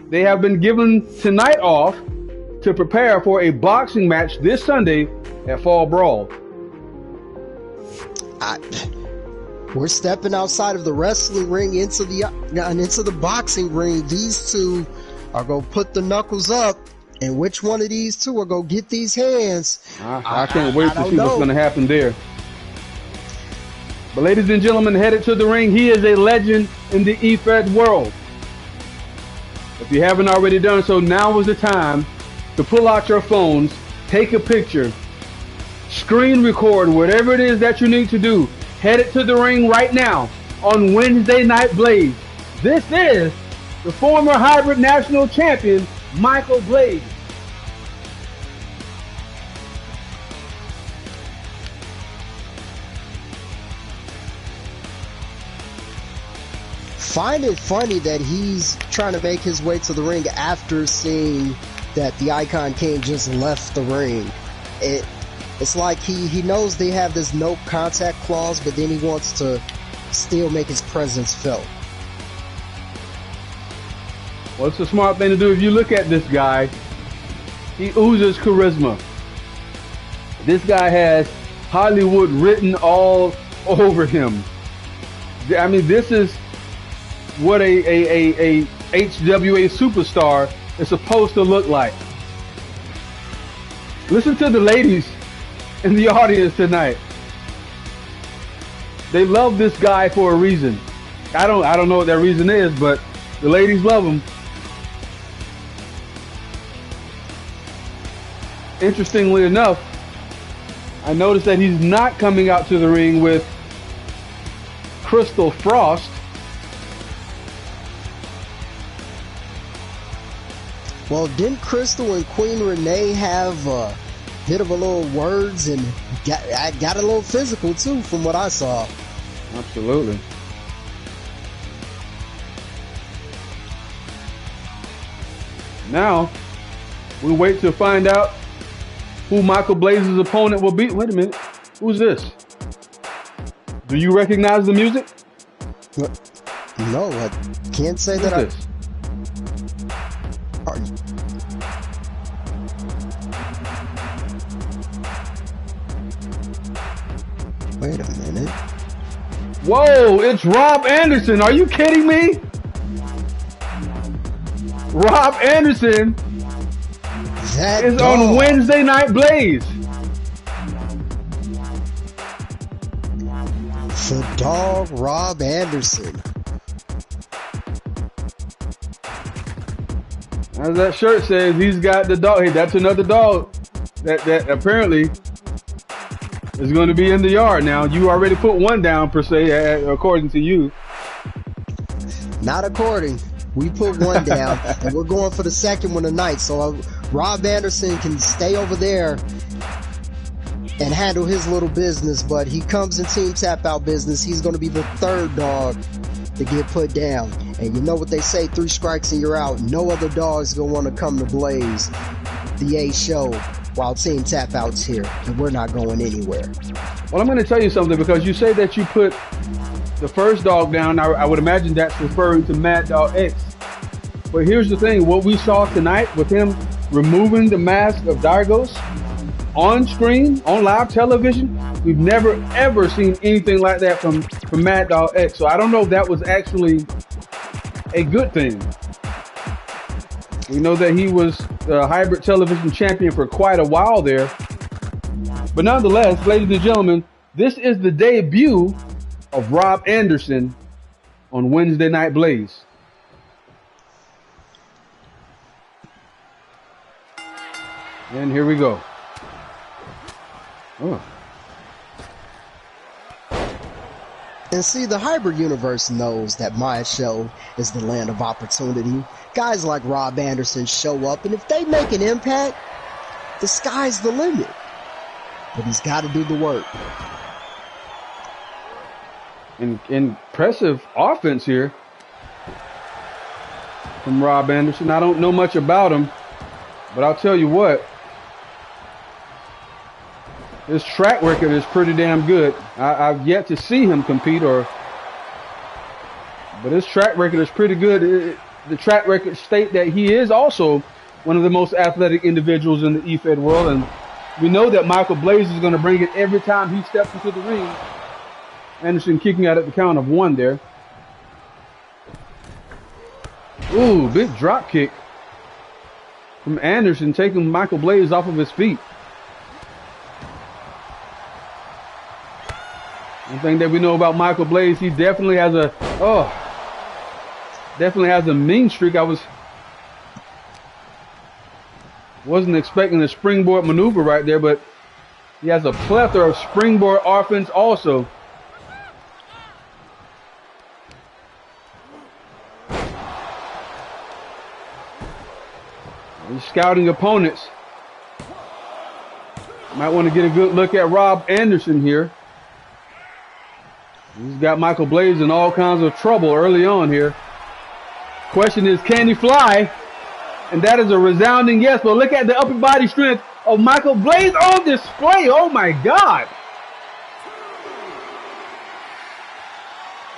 They have been given tonight off to prepare for a boxing match this Sunday at Fall Brawl. We're stepping outside of the wrestling ring into the boxing ring. These two are going to put the knuckles up, and which one of these two are going to get these hands? I can't wait to see what's going to happen there. But ladies and gentlemen, headed to the ring, he is a legend in the eFed world. If you haven't already done so, now is the time to pull out your phones, take a picture, screen record, whatever it is that you need to do. Headed to the ring right now on Wednesday Night Blaze. This is the former hybrid national champion, Michael Blaze. Find it funny that he's trying to make his way to the ring after seeing that the Icon King just left the ring. It's like he knows they have this no contact clause, but then he wants to still make his presence felt. Well, it's a smart thing to do. If you look at this guy, he oozes charisma. This guy has Hollywood written all over him. I mean, this is what a HWA superstar is supposed to look like. Listen to the ladies in the audience tonight. They love this guy for a reason. I don't know what that reason is, but the ladies love him. Interestingly enough, I noticed that he's not coming out to the ring with Crystal Frost. Well, didn't Crystal and Queen Renee have a bit of a little words and got a little physical too, from what I saw? Absolutely. Now, we wait to find out who Michael Blaze's opponent will be. Wait a minute. Who's this? Do you recognize the music? No, I can't say that I... Wait a minute. Whoa, it's Rob Anderson. Are you kidding me? Rob Anderson is on Wednesday Night Blaze. The dog, Rob Anderson. As that shirt says, he's got the dog. Hey, that's another dog that apparently is going to be in the yard now. You already put one down, per se, according to you. Not according. We put one down, and we're going for the second one tonight. So Rob Anderson can stay over there and handle his little business, but he comes in Team Tap Out business. He's going to be the third dog to get put down. And you know what they say, 3 strikes and you're out. No other dog's going to want to come to Blaze, the A show, while Team Tap Out's here, and we're not going anywhere. Well, I'm going to tell you something, because you say that you put the first dog down. I would imagine that's referring to Mad Dog X. But here's the thing. What we saw tonight with him removing the mask of Dargos on screen, on live television, we've never, ever seen anything like that from Mad Dog X. So I don't know if that was actually a good thing. We know that he was hybrid television champion for quite a while there. But nonetheless, ladies and gentlemen, this is the debut of Rob Anderson on Wednesday Night Blaze. And here we go. Oh. And see, the hybrid universe knows that my show is the land of opportunity. Guys like Rob Anderson show up, and if they make an impact, the sky's the limit. But he's got to do the work. Impressive offense here from Rob Anderson. I don't know much about him, but I'll tell you what, his track record is pretty damn good. I've yet to see him compete, but his track record is pretty good. The track record state that he is also one of the most athletic individuals in the eFed world, and we know that Michael Blaze is going to bring it every time he steps into the ring. Anderson kicking out at the count of 1 there. Ooh, big drop kick from Anderson, taking Michael Blaze off of his feet. One thing that we know about Michael Blaze, he definitely has a mean streak. I wasn't expecting a springboard maneuver right there, but he has a plethora of springboard offense also. He's scouting opponents. Might want to get a good look at Rob Anderson here. He's got Michael Blaze in all kinds of trouble early on here. Question is, can he fly? And that is a resounding yes. But look at the upper body strength of Michael Blaze on display. Oh my God.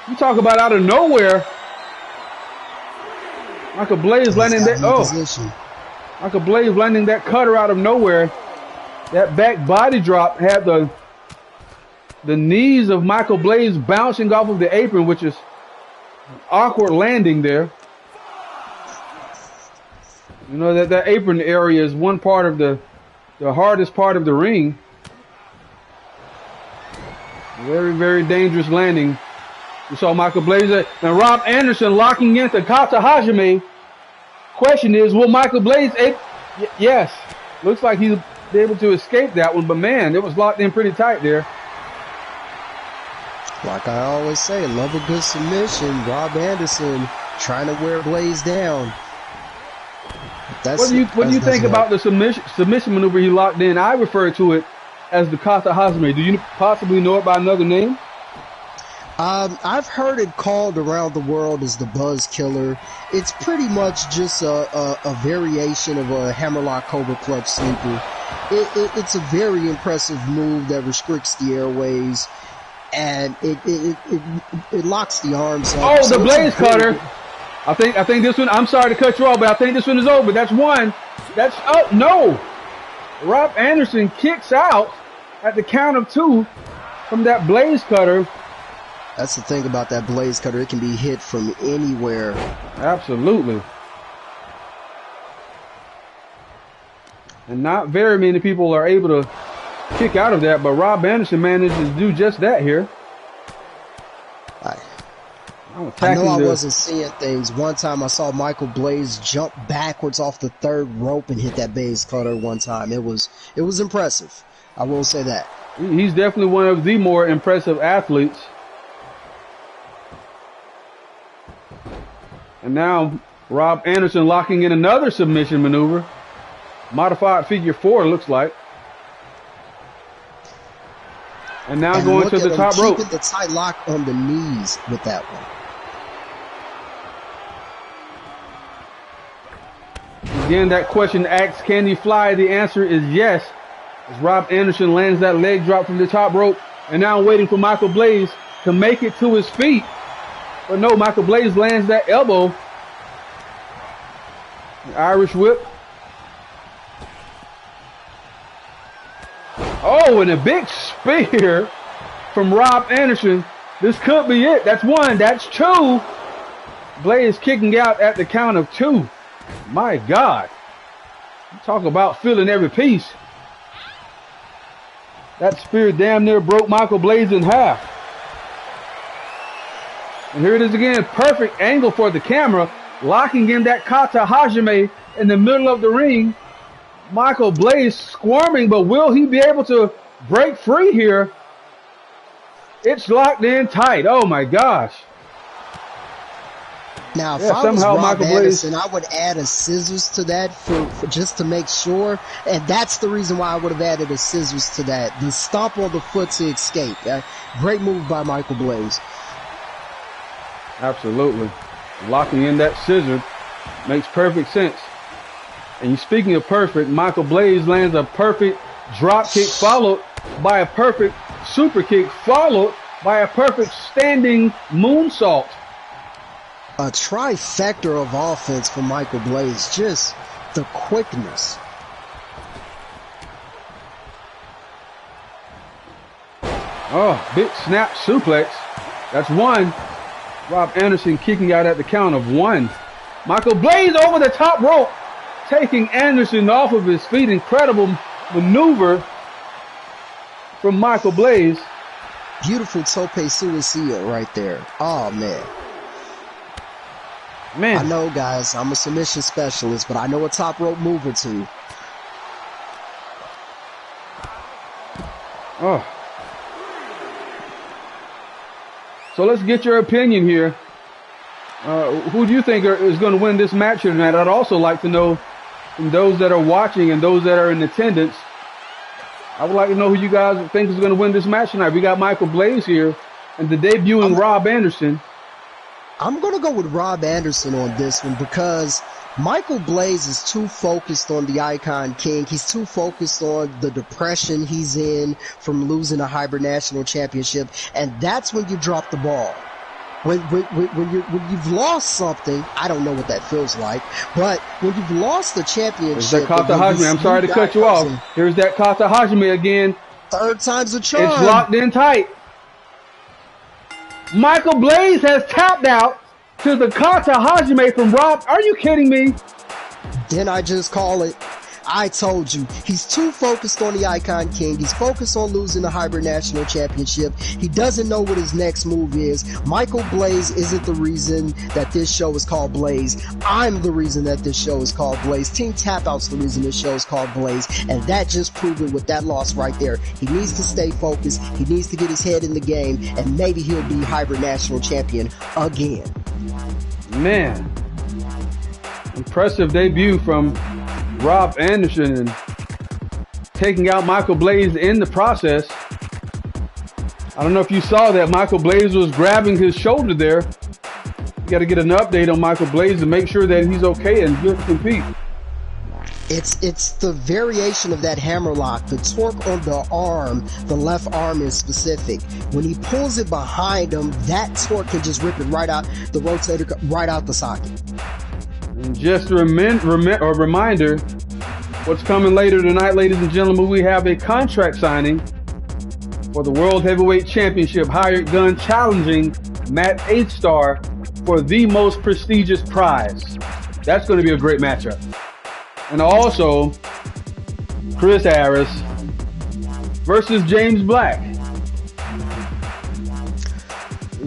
You talk about out of nowhere. Michael Blaze landing that. Michael Blaze landing that cutter out of nowhere. That back body drop had the knees of Michael Blaze bouncing off of the apron, which is an awkward landing there. You know that apron area is one part of the hardest part of the ring. Very, very dangerous landing. You saw Michael Blaze and Rob Anderson locking into Kata Hajime. Question is, will Michael Blaze? Yes, looks like he'll be able to escape that one, but man, it was locked in pretty tight there. Like I always say, love a good submission. Rob Anderson trying to wear Blaze down. What do you think about the submission maneuver he locked in? I refer to it as the Kata Hajime. Do you possibly know it by another name? I've heard it called around the world as the Buzz Killer. It's pretty much just a variation of a hammerlock cobra clutch sleeper. It's a very impressive move that restricts the airways, and it locks the arms up. Oh, so the Blaze cutter. I think this one, I'm sorry to cut you off, but I think this one is over. That's one. That's, oh, no. Rob Anderson kicks out at the count of 2 from that Blaze cutter. That's the thing about that Blaze cutter. It can be hit from anywhere. Absolutely. And not very many people are able to kick out of that, but Rob Anderson managed to do just that here. I know I wasn't seeing things. One time I saw Michael Blaze jump backwards off the 3rd rope and hit that Blaze cutter one time. It was impressive. I will say that. He's definitely one of the more impressive athletes. And now Rob Anderson locking in another submission maneuver. Modified figure 4, looks like. And now going to the top rope. Keeping the tight lock on the knees with that one. Again, that question asks, can he fly? The answer is yes. As Rob Anderson lands that leg drop from the top rope. And now waiting for Michael Blaze to make it to his feet. But no, Michael Blaze lands that elbow. The Irish whip. Oh, and a big spear from Rob Anderson. This could be it. That's 1. That's 2. Blaze kicking out at the count of 2. My God. Talk about feeling every piece. That spear damn near broke Michael Blaze in half. And here it is again. Perfect angle for the camera. Locking in that Kata Hajime in the middle of the ring. Michael Blaze squirming, but will he be able to break free here? It's locked in tight. Oh my gosh. Now, if I was Rob Anderson, I would add a scissors to that for just to make sure. And that's the reason why I would have added a scissors to that. The stomp on the foot to escape. Great move by Michael Blaze. Absolutely. Locking in that scissor makes perfect sense. And speaking of perfect, Michael Blaze lands a perfect drop kick followed by a perfect super kick followed by a perfect standing moonsault. A trifecta of offense for Michael Blaze. Just the quickness. Oh, big snap suplex. That's one. Rob Anderson kicking out at the count of one. Michael Blaze over the top rope, taking Anderson off of his feet. Incredible maneuver from Michael Blaze. Beautiful tope suicida right there. Oh, man. I know, guys, I'm a submission specialist, but I know a top rope move or two. Oh. So let's get your opinion here. Who do you think is going to win this match tonight? I'd also like to know from those that are watching and those that are in attendance. I would like to know who you guys think is going to win this match tonight. We got Michael Blaze here and the debuting Rob Anderson. I'm going to go with Rob Anderson on this one because Michael Blaze is too focused on the Icon King. He's too focused on the depression he's in from losing a Hybrid National Championship, and that's when you drop the ball. When you've lost something, I don't know what that feels like, but when you've lost the championship... There's that Kata Hajime. I'm sorry to cut you off. Here's that Kata Hajime again. Third time's a charm. It's locked in tight. Michael Blaze has tapped out to the Kata Hajime from Rob. Are you kidding me? Then I just call it. I told you. He's too focused on the Icon King. He's focused on losing the Hybrid National Championship. He doesn't know what his next move is. Michael Blaze isn't the reason that this show is called Blaze. I'm the reason that this show is called Blaze. Team Tap Out's the reason this show is called Blaze. And that just proved it with that loss right there. He needs to stay focused. He needs to get his head in the game. And maybe he'll be Hybrid National Champion again. Man. Impressive debut from Rob Anderson and taking out Michael Blaze in the process. I don't know if you saw that Michael Blaze was grabbing his shoulder there. You got to get an update on Michael Blaze to make sure that he's okay and good to compete. It's the variation of that hammerlock, the torque on the arm, the left arm is specific. When he pulls it behind him, that torque can just rip it right out the rotator, right out the socket. And just a reminder, what's coming later tonight, ladies and gentlemen, we have a contract signing for the World Heavyweight Championship. Hired Gun challenging Matt 8-Star for the most prestigious prize. That's going to be a great matchup. And also, Chris Harris versus James Black.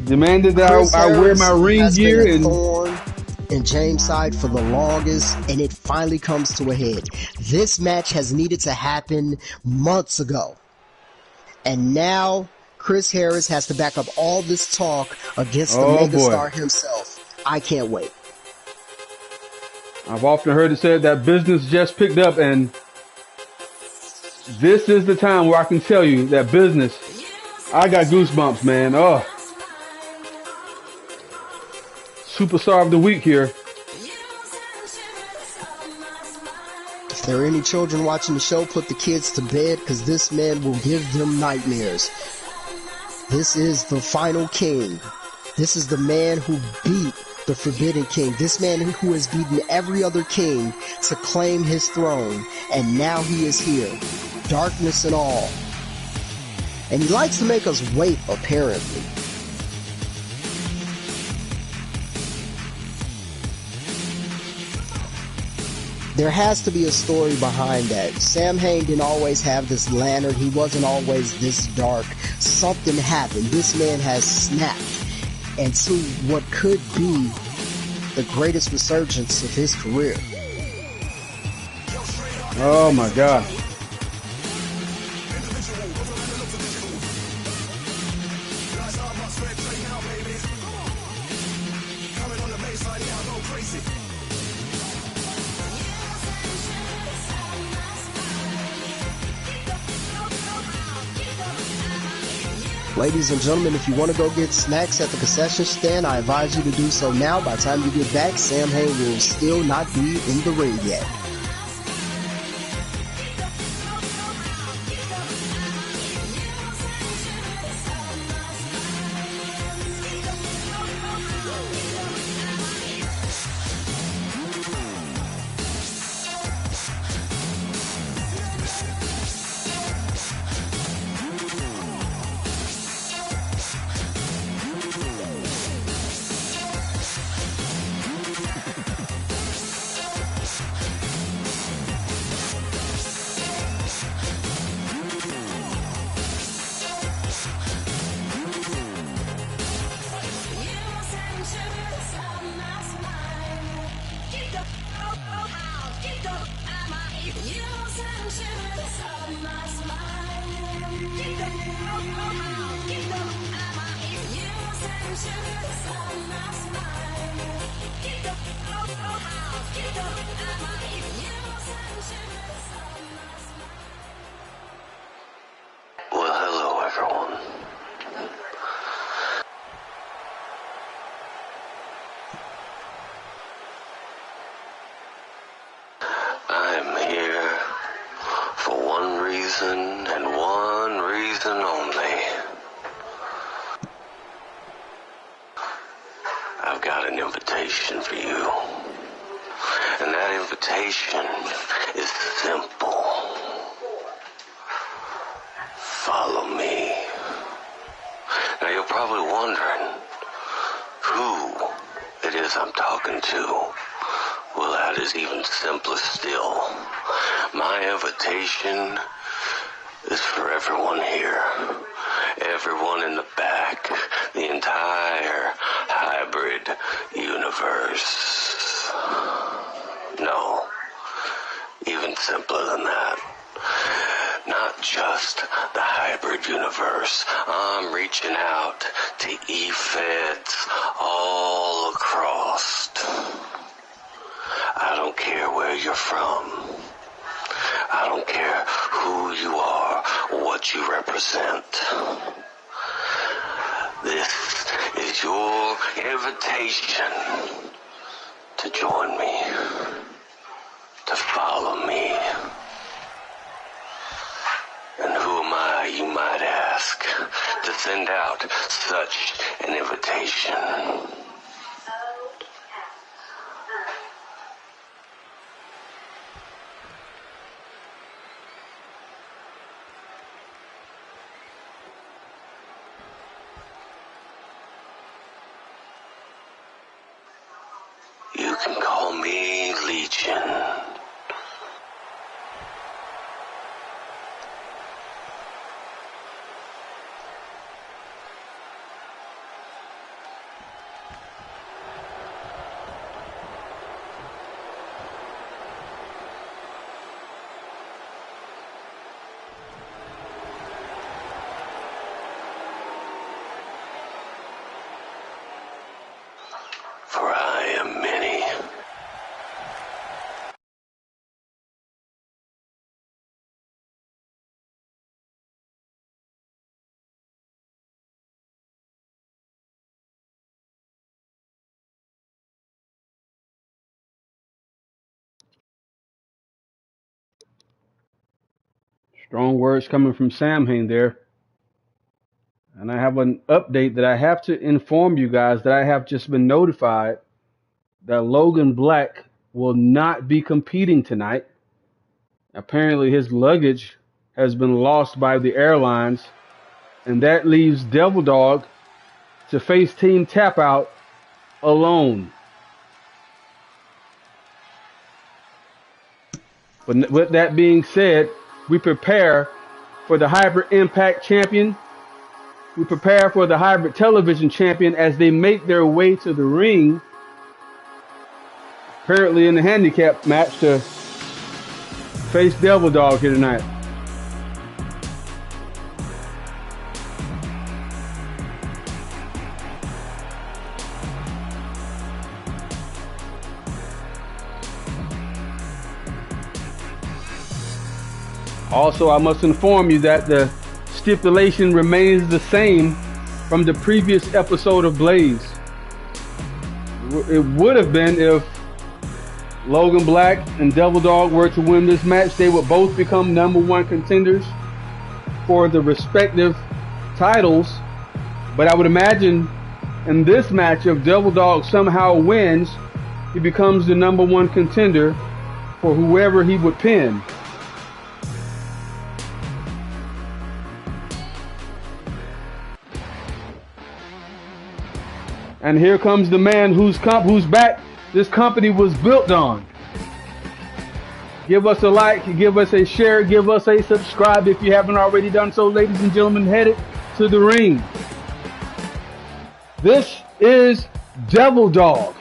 Demanded that I wear my ring gear and James side for the longest, and it finally comes to a head. This match has needed to happen months ago. And now Chris Harris has to back up all this talk against the megastar himself. I can't wait. I've often heard it said that business just picked up, and this is the time where I can tell you that business, I got goosebumps, man. Oh. Superstar of the week here. If there are any children watching the show, put the kids to bed because this man will give them nightmares. This is the final king. This is the man who beat the Forbidden King. This man who has beaten every other king to claim his throne. And now he is here. Darkness and all. And he likes to make us wait, apparently. There has to be a story behind that. Sam Hain didn't always have this lantern. He wasn't always this dark. Something happened. This man has snapped into what could be the greatest resurgence of his career. Oh my God. Ladies and gentlemen, if you want to go get snacks at the concession stand, I advise you to do so now. By the time you get back, Sam Hain will still not be in the ring yet. Well, hello, everyone. I'm here for one reason and one reason only. I've got an invitation for you. And that invitation is simple. Follow me. Now you're probably wondering who it is I'm talking to. Well, that is even simpler still. My invitation is for everyone here. Everyone in the back. The entire hybrid universe. No, even simpler than that. Not just the hybrid universe. I'm reaching out to eFeds all across. I don't care where you're from. I don't care who you are or what you represent. This is your invitation to join me, to follow me. And who am I, you might ask, to send out such an invitation? You can call me Legion. For I am many. Strong words coming from Sam Hain there. And I have an update that I have to inform you guys that I have just been notified that Logan Black will not be competing tonight. Apparently his luggage has been lost by the airlines, and that leaves Devil Dog to face Team Tap Out alone. But with that being said, we prepare for the Hybrid Impact Champion. We prepare for the Hybrid Television Champion as they make their way to the ring, apparently in the handicap match, to face Devil Dog here tonight. Also, I must inform you that the stipulation remains the same from the previous episode of Blaze. It would have been if Logan Black and Devil Dog were to win this match, they would both become #1 contenders for the respective titles. But I would imagine in this match, if Devil Dog somehow wins, he becomes the #1 contender for whoever he would pin. And here comes the man whose back this company was built on. Give us a like, give us a share, give us a subscribe if you haven't already done so, ladies and gentlemen. Headed to the ring. This is Devil Dog.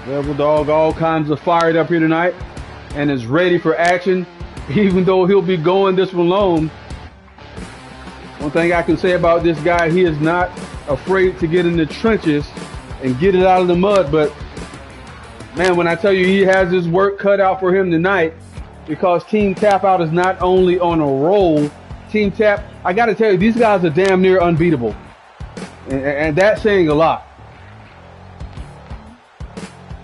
Devil Dog all kinds of fired up here tonight and is ready for action, even though he'll be going this one alone. One thing I can say about this guy, he is not afraid to get in the trenches and get it out of the mud. But man, when I tell you he has his work cut out for him tonight, because Team Tap Out is not only on a roll, Team Tap, I got to tell you, these guys are damn near unbeatable. And that's saying a lot.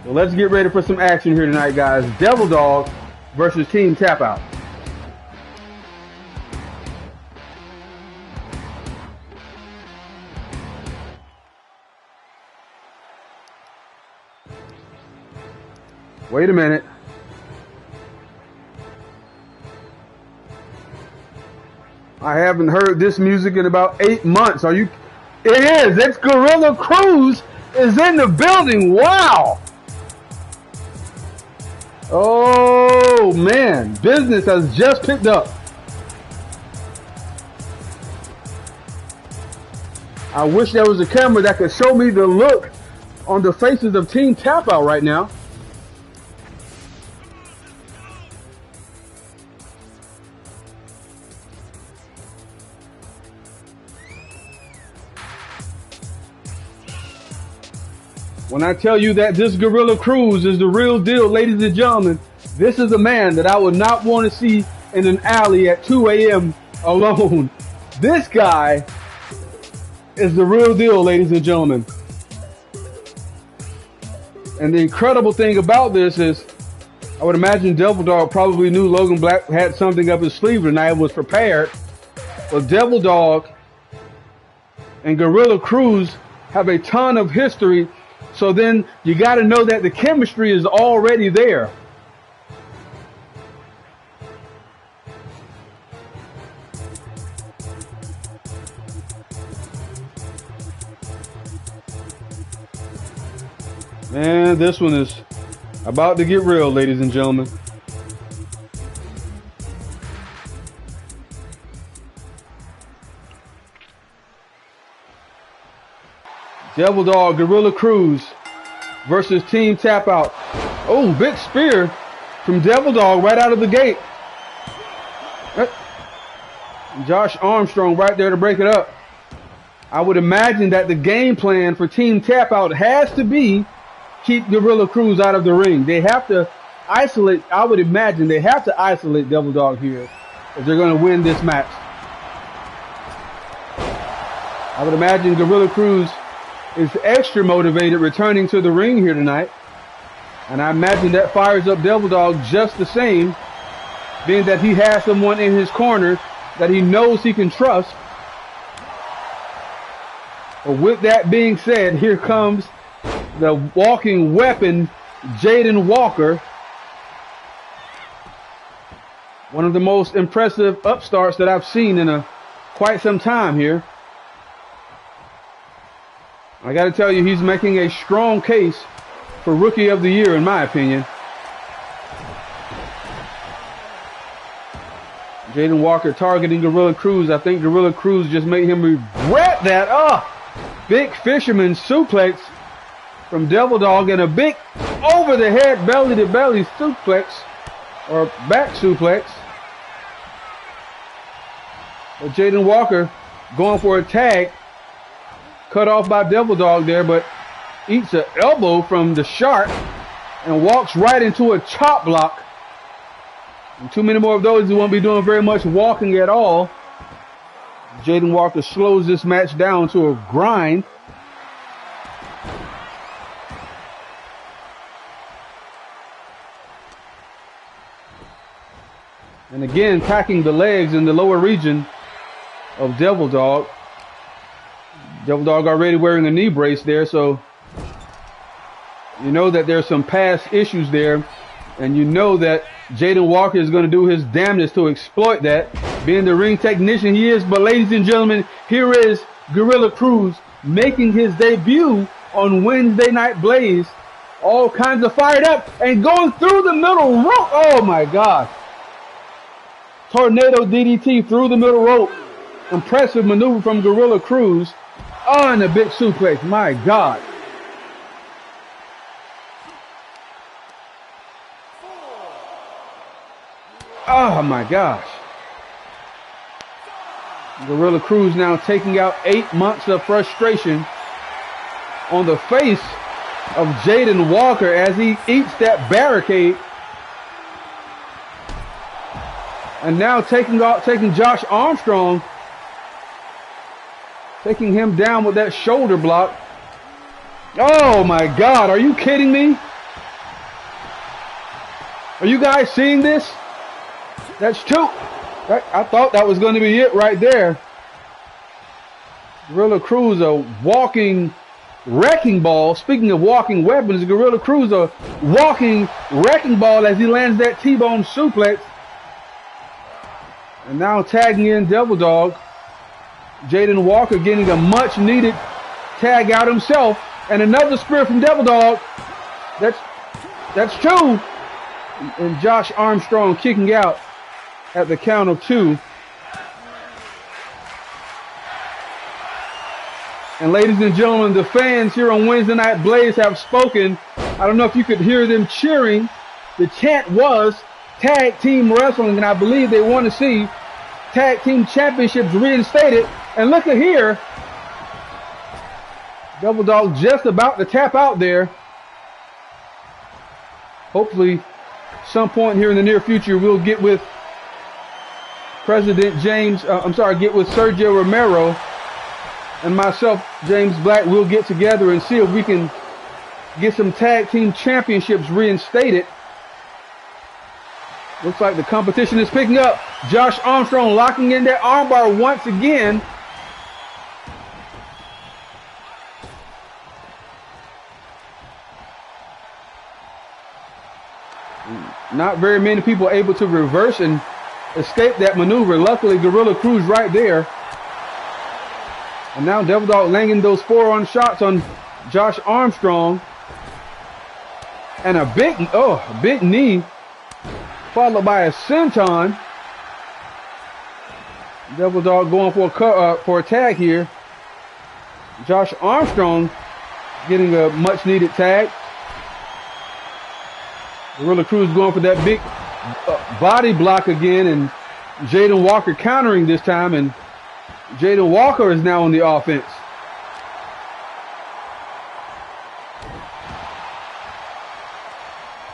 So let's get ready for some action here tonight, guys. Devil Dog versus Team Tap Out. Wait a minute. I haven't heard this music in about 8 months. Are you? It is. It's Gorilla Cruz is in the building. Wow. Oh man, business has just picked up. I wish there was a camera that could show me the look on the faces of Team Tap Out right now. When I tell you that this Gorilla Cruz is the real deal, ladies and gentlemen, this is a man that I would not want to see in an alley at 2 a.m. alone. This guy is the real deal, ladies and gentlemen. And the incredible thing about this is, I would imagine Devil Dog probably knew Logan Black had something up his sleeve tonight and was prepared. But Devil Dog and Gorilla Cruz have a ton of history. So then you got to know that the chemistry is already there. Man, this one is about to get real, ladies and gentlemen. Devil Dog, Gorilla Cruz versus Team Tap Out. Oh, big spear from Devil Dog right out of the gate. Josh Armstrong right there to break it up. I would imagine that the game plan for Team Tap Out has to be keep Gorilla Cruz out of the ring. They have to isolate, I would imagine they have to isolate Devil Dog here if they're going to win this match. I would imagine Gorilla Cruz is extra motivated returning to the ring here tonight. And I imagine that fires up Devil Dog just the same, being that he has someone in his corner that he knows he can trust. But with that being said, here comes the walking weapon, Jaden Walker. One of the most impressive upstarts that I've seen in quite some time here. I got to tell you, he's making a strong case for Rookie of the Year, in my opinion. Jaden Walker targeting Gorilla Cruz. I think Gorilla Cruz just made him regret that. Oh, big fisherman suplex from Devil Dog and a big over the head belly to belly suplex or back suplex. But Jaden Walker going for a tag. Cut off by Devil Dog there, but eats an elbow from the Shark and walks right into a chop block. And too many more of those, he won't be doing very much walking at all. Jaden Walker slows this match down to a grind. And again, packing the legs in the lower region of Devil Dog. Devil Dog already wearing a knee brace there, so you know that there's some past issues there, and you know that Jaden Walker is going to do his damnedest to exploit that, being the ring technician he is. But ladies and gentlemen, here is Gorilla Cruz making his debut on Wednesday Night Blaze. All kinds of fired up and going through the middle rope. Oh my God. Tornado DDT through the middle rope. Impressive maneuver from Gorilla Cruz. Oh, and a big suplex. My God. Oh my gosh. Gorilla Cruz now taking out 8 months of frustration on the face of Jaden Walker as he eats that barricade. And now taking Josh Armstrong, taking him down with that shoulder block. Oh my God, are you kidding me? Are you guys seeing this? That's two. I thought that was going to be it right there. Gorilla Cruz, a walking wrecking ball. Speaking of walking weapons, Gorilla Cruz, a walking wrecking ball as he lands that T-bone suplex. And now tagging in Devil Dog. Jaden Walker getting a much needed tag out himself. And another spear from Devil Dog. That's two. And Josh Armstrong kicking out at the count of 2. And ladies and gentlemen, the fans here on Wednesday Night Blaze have spoken. I don't know if you could hear them cheering. The chant was tag team wrestling, and I believe they want to see tag team championships reinstated. And look at here. Devil Dog just about to tap out there. Hopefully, some point here in the near future, we'll get with President James, get with Sergio Romero and myself, James Black. We'll get together and see if we can get some tag team championships reinstated. Looks like the competition is picking up. Josh Armstrong locking in that armbar once again. Not very many people able to reverse and escape that maneuver. Luckily, Gorilla Cruz right there. And now Devil Dog landing those forearm shots on Josh Armstrong. And a big knee followed by a senton. Devil Dog going for a tag here. Josh Armstrong getting a much needed tag. Gorilla Cruz going for that big body block again, and Jaden Walker countering this time, and Jaden Walker is now on the offense.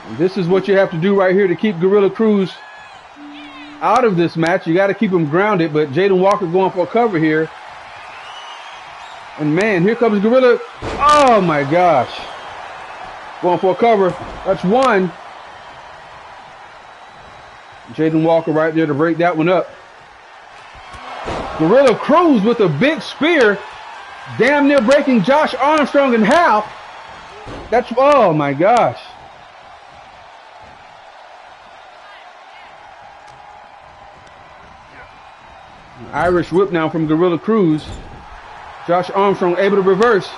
And this is what you have to do right here to keep Gorilla Cruz out of this match. You got to keep him grounded, but Jaden Walker going for a cover here. And man, here comes Gorilla. Oh my gosh. Going for a cover. That's one. Jaden Walker right there to break that one up. Gorilla Cruz with a big spear, damn near breaking Josh Armstrong in half. That's, oh my gosh. Irish whip now from Gorilla Cruz. Josh Armstrong able to reverse,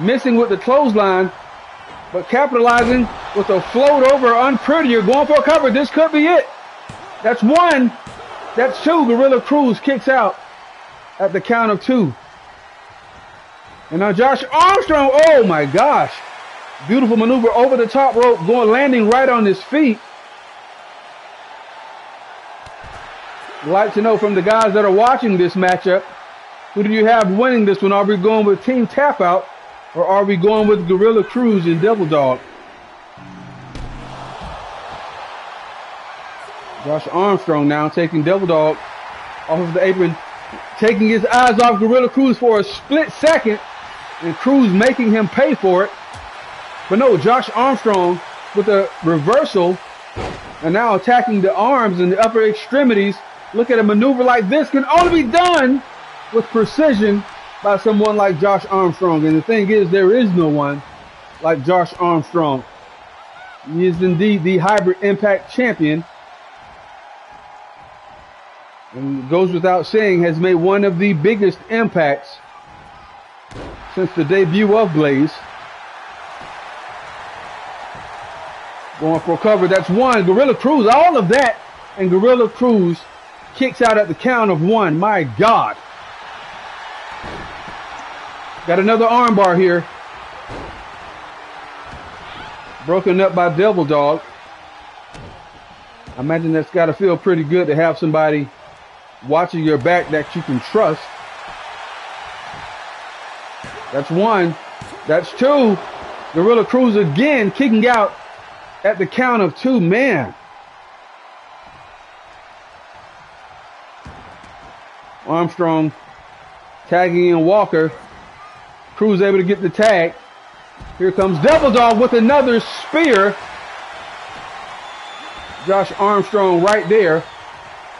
missing with the clothesline, but capitalizing with a float over unprettier, going for a cover. This could be it. That's one. That's two. Gorilla Cruz kicks out at the count of two. And now Josh Armstrong, oh my gosh. Beautiful maneuver over the top rope, landing right on his feet. I'd like to know from the guys that are watching this matchup, who do you have winning this one? Are we going with Team Tap Out, or are we going with Gorilla Cruz and Devil Dog? Josh Armstrong now taking Devil Dog off of the apron, taking his eyes off Gorilla Cruz for a split second, and Cruz making him pay for it. But no, Josh Armstrong with a reversal, and now attacking the arms and the upper extremities. Look at a maneuver like this can only be done with precision by someone like Josh Armstrong. And the thing is, there is no one like Josh Armstrong. He is indeed the Hybrid Impact Champion. And it goes without saying, has made one of the biggest impacts since the debut of Blaze. Going for a cover. That's one. Gorilla Cruz, all of that. And Gorilla Cruz kicks out at the count of one. My God. Got another armbar here. Broken up by Devil Dog. I imagine that's got to feel pretty good to have somebody watching your back that you can trust. That's one. That's two. Gorilla Cruz again kicking out at the count of two. Man. Armstrong tagging in Walker. Cruz able to get the tag. Here comes Devil Dog with another spear. Josh Armstrong right there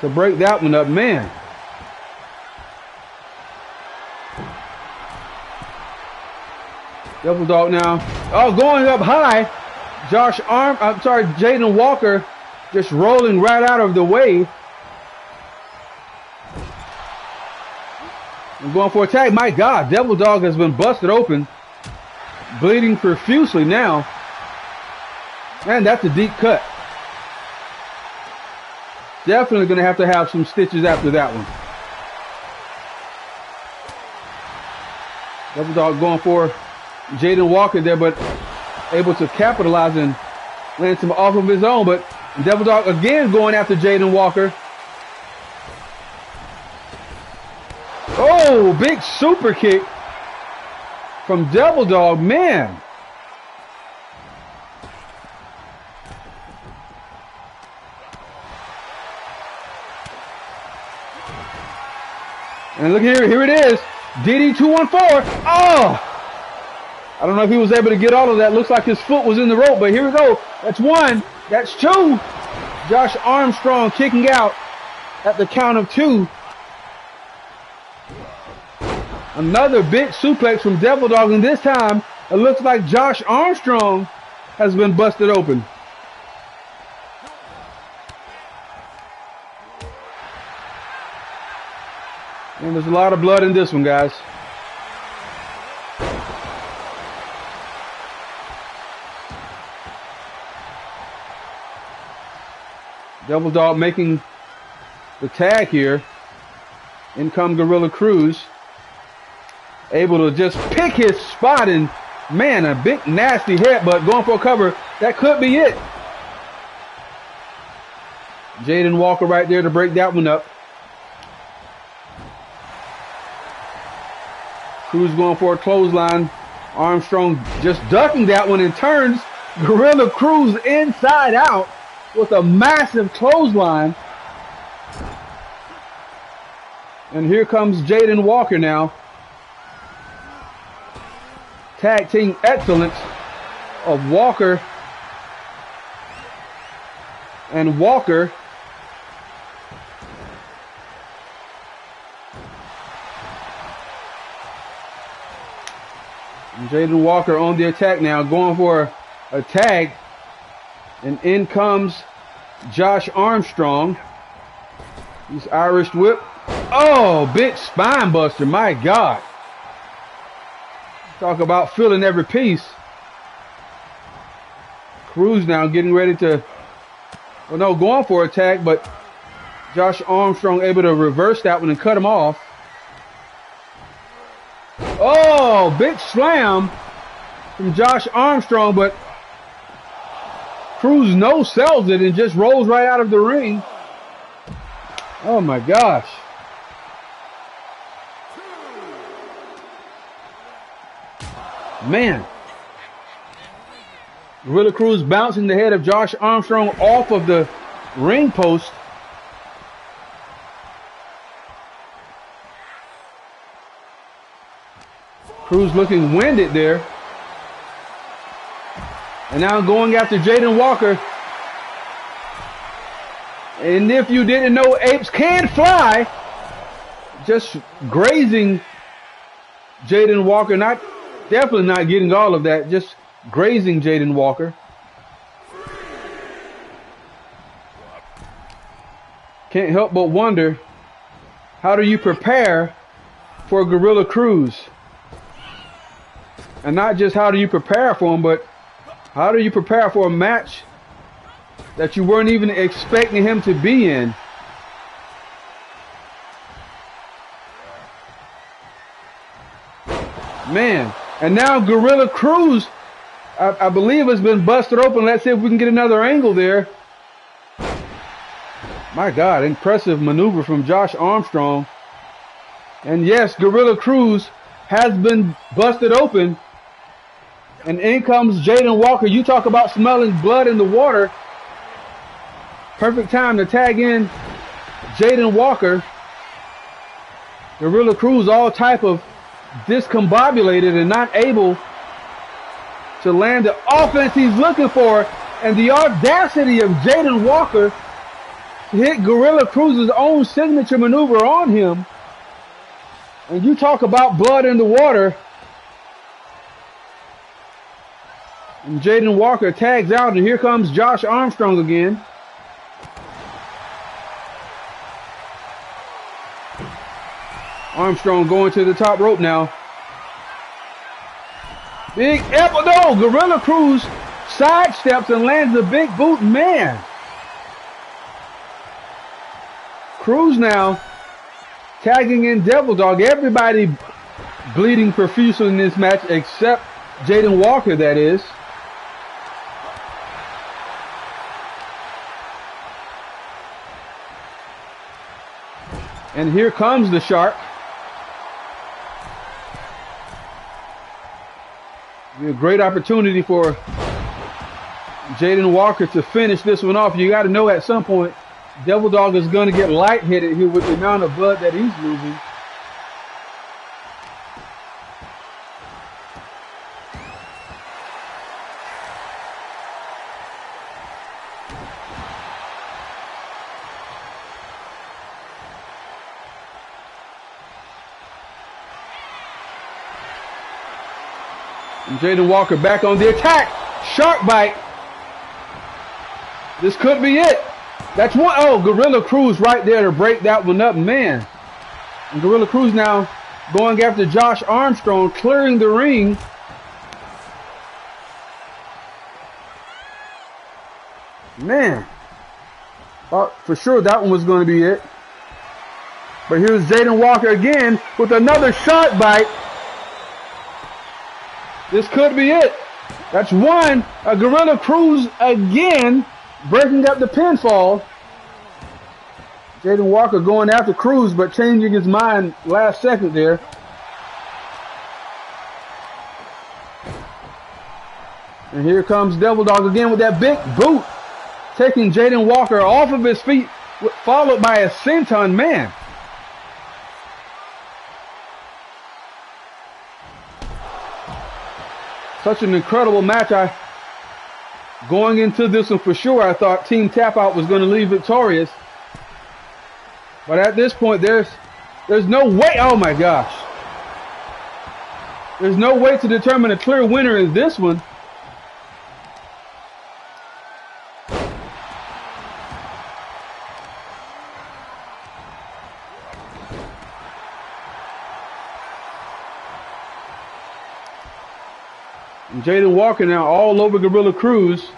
to break that one up. Man. Devil Dog now. Oh, going up high. Jaden Walker just rolling right out of the way. And going for a tag. My God, Devil Dog has been busted open. Bleeding profusely now. Man, that's a deep cut. Definitely going to have some stitches after that one. Devil Dog going for Jaden Walker there, but able to capitalize and land some off of his own. But Devil Dog again going after Jaden Walker. Oh, big super kick from Devil Dog, man. And look here it is. DD214. Oh! I don't know if he was able to get all of that. Looks like his foot was in the rope, but here we go. That's one. That's two. Josh Armstrong kicking out at the count of two. Another big suplex from Devil Dog, and this time it looks like Josh Armstrong has been busted open. And there's a lot of blood in this one, guys. Devil Dog making the tag here. In come Gorilla Cruz. Able to just pick his spot, and man, a big nasty headbutt going for a cover. That could be it. Jaden Walker right there to break that one up. Cruz going for a clothesline. Armstrong just ducking that one and turns Gorilla Cruz inside out with a massive clothesline. And here comes Jaden Walker now. Tag team excellence of Walker and Walker. Jaden Walker on the attack now, going for a tag. And in comes Josh Armstrong. He's Irish whip. Oh, big spine buster. My God. Talk about filling every piece. Cruz now getting ready to, well, no, going for a tag, but Josh Armstrong able to reverse that one and cut him off. Oh, big slam from Josh Armstrong, but Cruz no-sells it and just rolls right out of the ring. Oh, my gosh. Man. Gorilla Cruz bouncing the head of Josh Armstrong off of the ring post. Cruz looking winded there. And now going after Jaden Walker. And if you didn't know, apes can fly. Just grazing Jaden Walker. Definitely not getting all of that. Just grazing Jaden Walker. Can't help but wonder, how do you prepare for Gorilla Cruz? And not just how do you prepare for him, but how do you prepare for a match that you weren't even expecting him to be in? Man, and now Gorilla Cruz, I believe, has been busted open. Let's see if we can get another angle there. My God, impressive maneuver from Josh Armstrong. And yes, Gorilla Cruz has been busted open. And in comes Jaden Walker. You talk about smelling blood in the water. Perfect time to tag in Jaden Walker. Gorilla Cruz all type of discombobulated and not able to land the offense he's looking for. And the audacity of Jaden Walker to hit Gorilla Cruz's own signature maneuver on him. And you talk about blood in the water. And Jaden Walker tags out, and here comes Josh Armstrong again. Armstrong going to the top rope now. Big elbow. No, Gorilla Cruz sidesteps and lands a big boot. Man. Cruz now tagging in Devil Dog. Everybody bleeding profusely in this match except Jaden Walker, that is. And here comes the Shark. Be a great opportunity for Jaden Walker to finish this one off. You got to know at some point Devil Dog is going to get lightheaded here with the amount of blood that he's losing. And Jaden Walker back on the attack. Shark bite. This could be it. That's one. Oh, Gorilla Cruz right there to break that one up, man. And Gorilla Cruz now going after Josh Armstrong, clearing the ring. Man. Thought for sure that one was going to be it. But here's Jaden Walker again with another shark bite. This could be it. That's one. Gorilla Cruz again breaking up the pinfall. Jaden Walker going after Cruz, but changing his mind last second there. And here comes Devil Dog again with that big boot, taking Jaden Walker off of his feet, followed by a senton. Man. Such an incredible match. Going into this one for sure, I thought Team Tap Out was going to leave victorious. But at this point, there's no way. Oh my gosh. There's no way to determine a clear winner in this one. And Jaden Walker now all over Gorilla Cruz.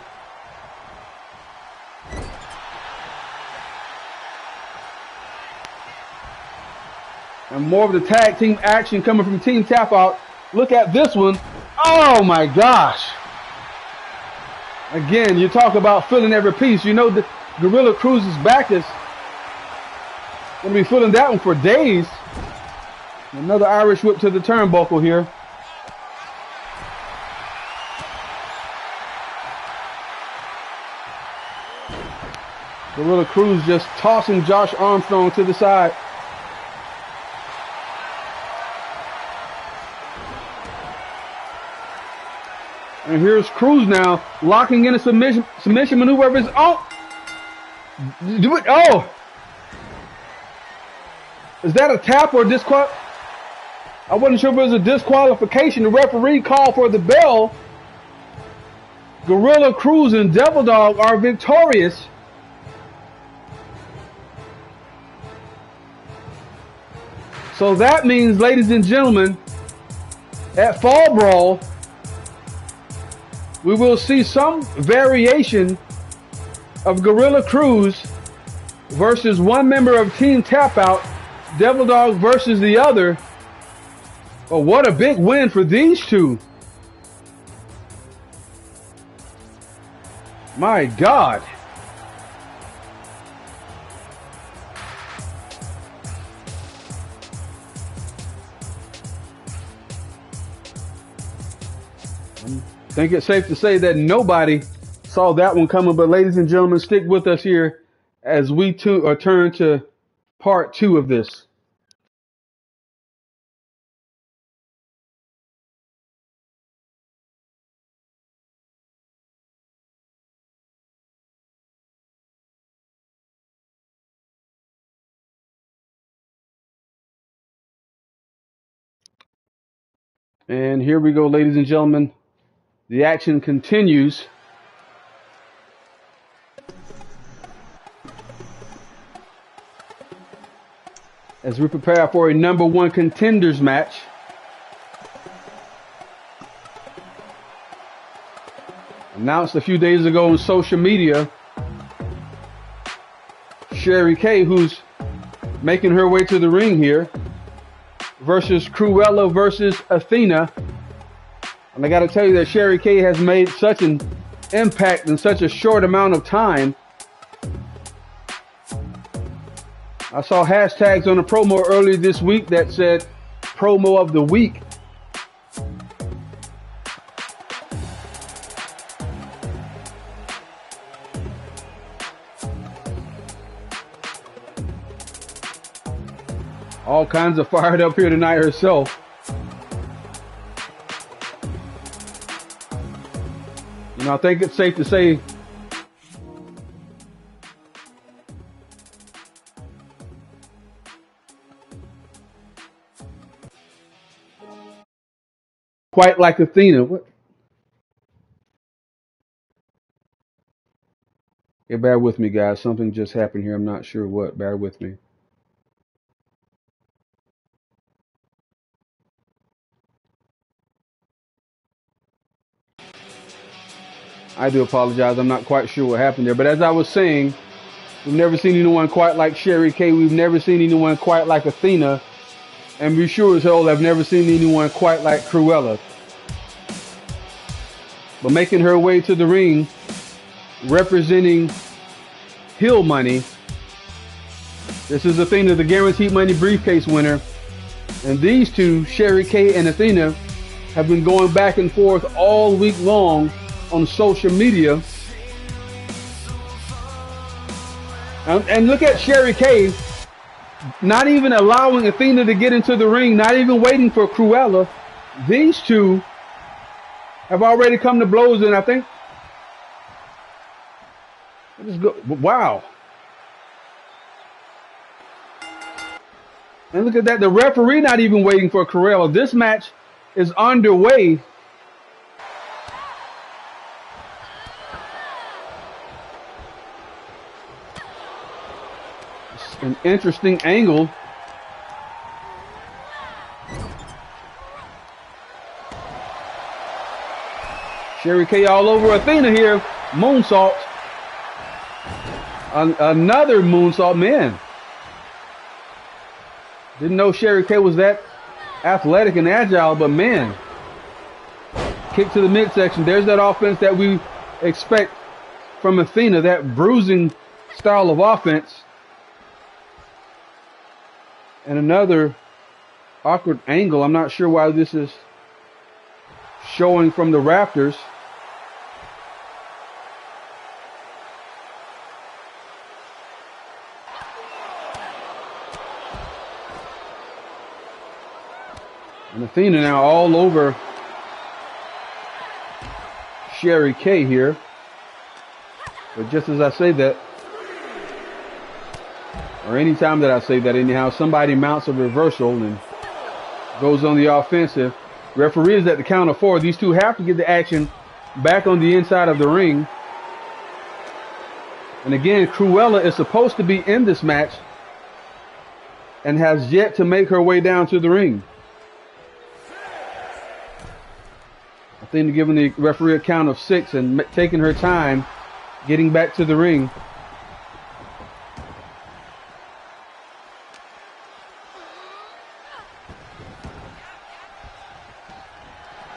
And more of the tag team action coming from Team Tap Out. Look at this one. Oh my gosh. Again, you talk about feeling every piece. You know the Gorilla Cruz's back is going to be feeling that one for days. Another Irish whip to the turnbuckle here. Gorilla Cruz just tossing Josh Armstrong to the side. And here's Cruz now locking in a submission maneuver of his own. Do it. Oh. Is that a tap or a disqual? I wasn't sure if it was a disqualification. The referee called for the bell. Gorilla Cruz and Devil Dog are victorious. So that means, ladies and gentlemen, at Fall Brawl, we will see some variation of Gorilla Cruz versus one member of Team Tap Out, Devil Dog versus the other. Oh, what a big win for these two. My God. I think it's safe to say that nobody saw that one coming, but ladies and gentlemen, stick with us here as we turn to part 2 of this. And here we go, ladies and gentlemen. The action continues. As we prepare for a number 1 contenders match. Announced a few days ago on social media. Sherry Kay, who's making her way to the ring here, versus Cruella versus Athena. And I got to tell you that Sherry Kay has made such an impact in such a short amount of time. I saw hashtags on a promo earlier this week that said promo of the week. All kinds of fired up here tonight herself. You know, I think it's safe to say quite like Athena. What? Yeah, bear with me, guys. Something just happened here. I'm not sure what. Bear with me. I do apologize. I'm not quite sure what happened there. But as I was saying, we've never seen anyone quite like Sherry Kay. We've never seen anyone quite like Athena. And we sure as hell have never seen anyone quite like Cruella. But making her way to the ring, representing Hill Money. This is Athena, the Guaranteed Money Briefcase winner. And these two, Sherry Kay and Athena, have been going back and forth all week long on social media. And look at Sherry Kay, not even allowing Athena to get into the ring, not even waiting for Cruella. These two have already come to blows, and I think, wow. And look at that, the referee not even waiting for Cruella. This match is underway. It's an interesting angle. Sherry Kay all over Athena here. Moonsault. Another moonsault. Man. Didn't know Sherry Kay was that athletic and agile, but man. Kick to the midsection. There's that offense that we expect from Athena, that bruising style of offense. And another awkward angle. I'm not sure why this is showing from the rafters. And Athena now all over Sherry Kay here. But just as I say that, or any time that I say that anyhow, somebody mounts a reversal and goes on the offensive. Referee is at the count of 4. These two have to get the action back on the inside of the ring. And again, Cruella is supposed to be in this match and has yet to make her way down to the ring. Athena giving the referee a count of 6 and taking her time getting back to the ring.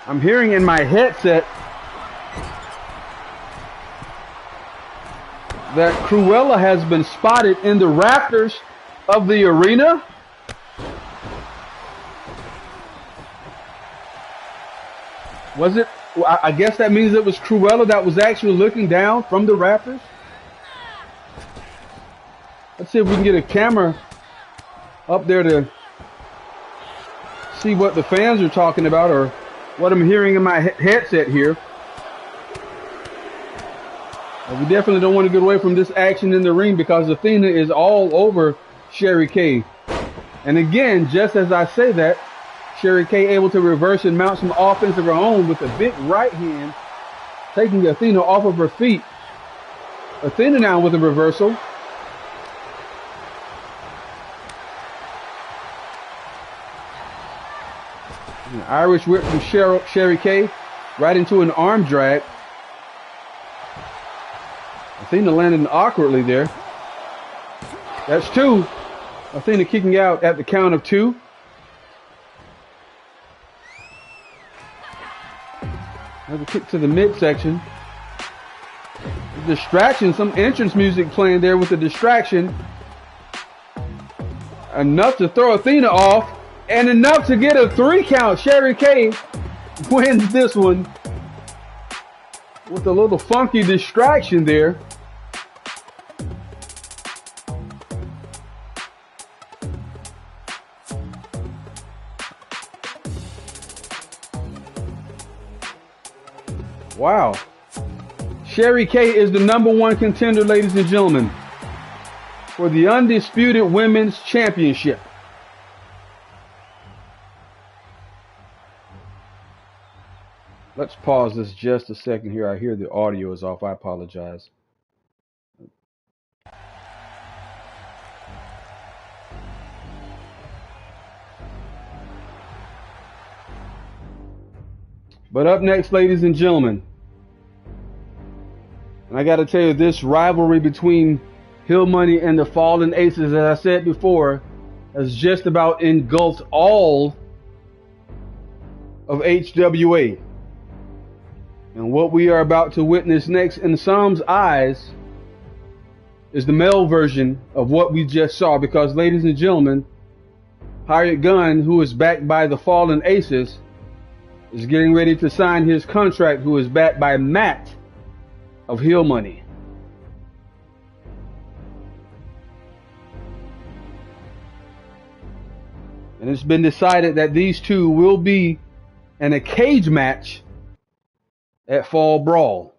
I'm hearing in my headset that Cruella has been spotted in the rafters of the arena. Was it? I guess that means it was Cruella that was actually looking down from the rafters. Let's see if we can get a camera up there to see what the fans are talking about or what I'm hearing in my headset here. We definitely don't want to get away from this action in the ring because Athena is all over Sherry Kay. And again, just as I say that, Sherry Kay able to reverse and mount some offense of her own with a big right hand, taking Athena off of her feet. Athena now with a reversal. An Irish whip from Sherry Kay right into an arm drag. Athena landing awkwardly there. That's 2. Athena kicking out at the count of 2. Another kick to the midsection. Distraction, some entrance music playing there with the distraction. Enough to throw Athena off, and enough to get a 3 count. Sherry Kay wins this one with a little funky distraction there. Wow. Sherry Kay is the #1 contender, ladies and gentlemen, for the Undisputed Women's Championship. Let's pause this just a second here. I hear the audio is off. I apologize. But up next, ladies and gentlemen, and I got to tell you, this rivalry between Hill Money and the Fallen Aces, as I said before, has just about engulfed all of HWA. And what we are about to witness next, in some's eyes, is the male version of what we just saw. Because, ladies and gentlemen, Hired Gun, who is backed by the Fallen Aces, is getting ready to sign his contract, who is backed by Matt of Hill Money. And it's been decided that these two will be in a cage match at Fall Brawl.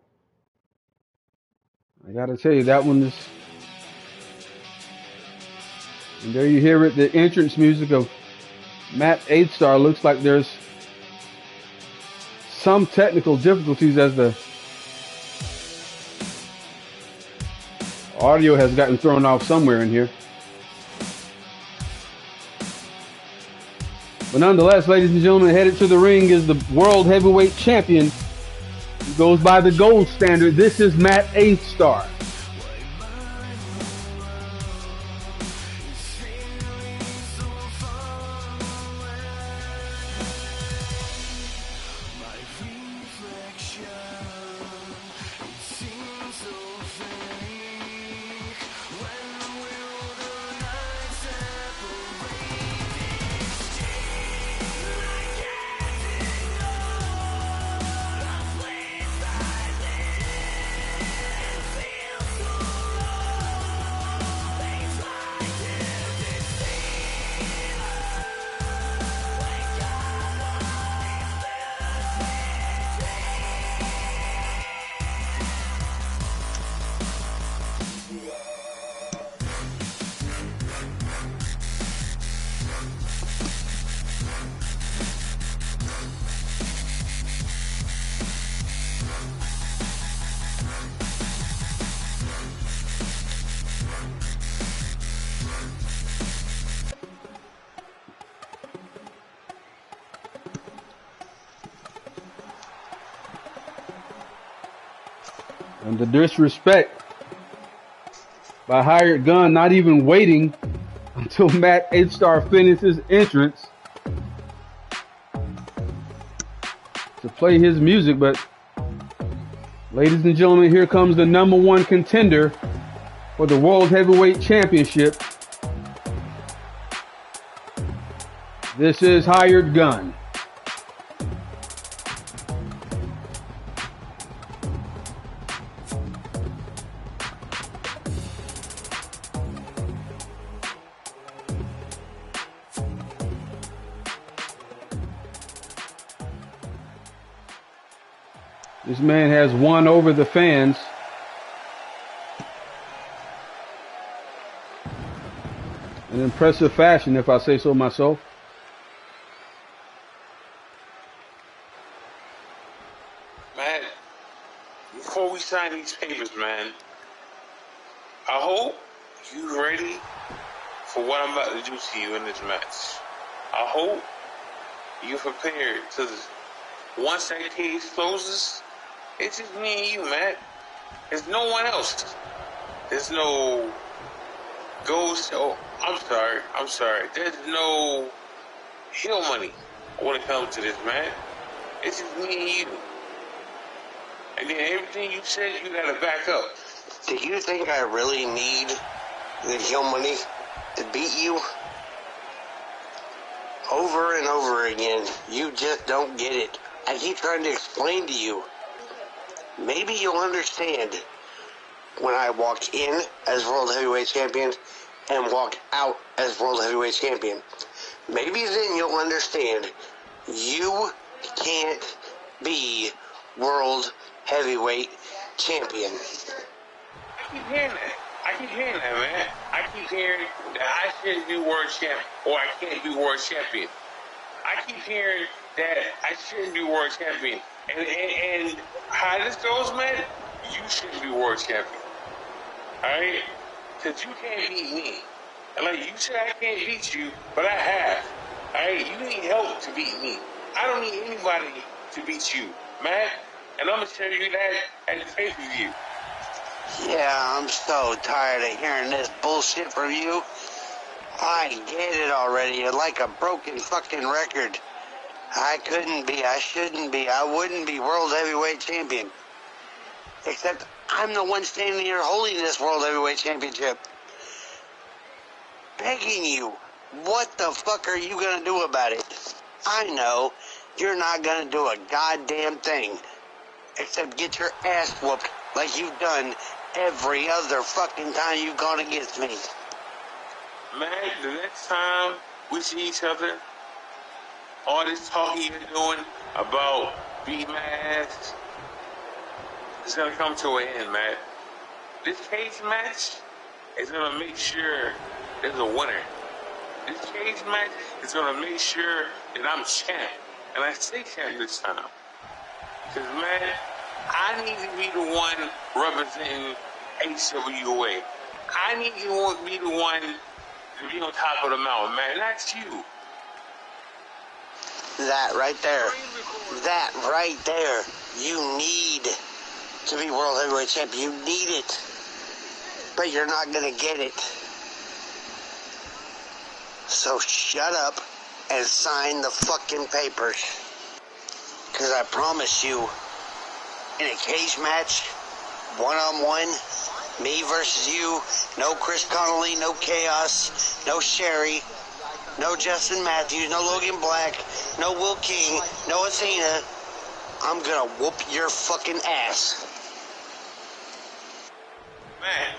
I gotta tell you, that one is... And there you hear it, the entrance music of Matt 8-Star. Looks like there's some technical difficulties as the audio has gotten thrown off somewhere in here. But nonetheless, ladies and gentlemen, headed to the ring is the World Heavyweight Champion. He goes by the gold standard. This is Matt 8-Star. And the disrespect by Hired Gun, not even waiting until Matt 8-Star finishes entrance to play his music. But ladies and gentlemen, here comes the #1 contender for the World Heavyweight Championship. This is Hired Gun. This man has won over the fans. In impressive fashion, if I say so myself. Man, before we sign these papers, man, I hope you're ready for what I'm about to do to you in this match. I hope you're prepared, because once that case closes, it's just me and you, man. There's no one else. There's no ghost. Oh, I'm sorry. There's no heel money when it comes to this, man. It's just me and you. And then everything you said, you gotta back up. Do you think I really need the heel money to beat you? Over and over again, you just don't get it. I keep trying to explain to you. Maybe you'll understand when I walk in as World Heavyweight Champion and walk out as World Heavyweight Champion. Maybe then you'll understand you can't be World Heavyweight Champion. I keep hearing that, man. I keep hearing that I shouldn't be world champion, or I can't be world champion. I keep hearing that I shouldn't be world champion. And how this goes, man, you shouldn't be world champion. Alright? Because you can't beat me. And like you said, I can't beat you, but I have. Alright? You need help to beat me. I don't need anybody to beat you, man. And I'm going to tell you that at the pay-per-view. Yeah, I'm so tired of hearing this bullshit from you. I get it already. You're like a broken fucking record. I couldn't be, I shouldn't be, I wouldn't be World Heavyweight Champion. Except I'm the one standing here holding this World Heavyweight Championship. Begging you, what the fuck are you gonna do about it? I know you're not gonna do a goddamn thing. Except get your ass whooped like you've done every other fucking time you've gone against me. Man, the next time we see each other, all this talking you're doing about beating my ass, it's gonna come to an end, man. This cage match is gonna make sure there's a winner. This cage match is gonna make sure that I'm champ. And I say champ this time. Because, man, I need to be the one representing HWA. I need to be the one to be on top of the mountain, man. That's you. That right there. That right there. You need to be World Heavyweight Champion. You need it. But you're not going to get it. So shut up and sign the fucking papers. Because I promise you, in a cage match, one-on-one, me versus you, no Chris Connolly, no Chaos, no Sherry, no Justin Matthews, no Logan Black, no Will King, no Athena. I'm gonna whoop your fucking ass. Man,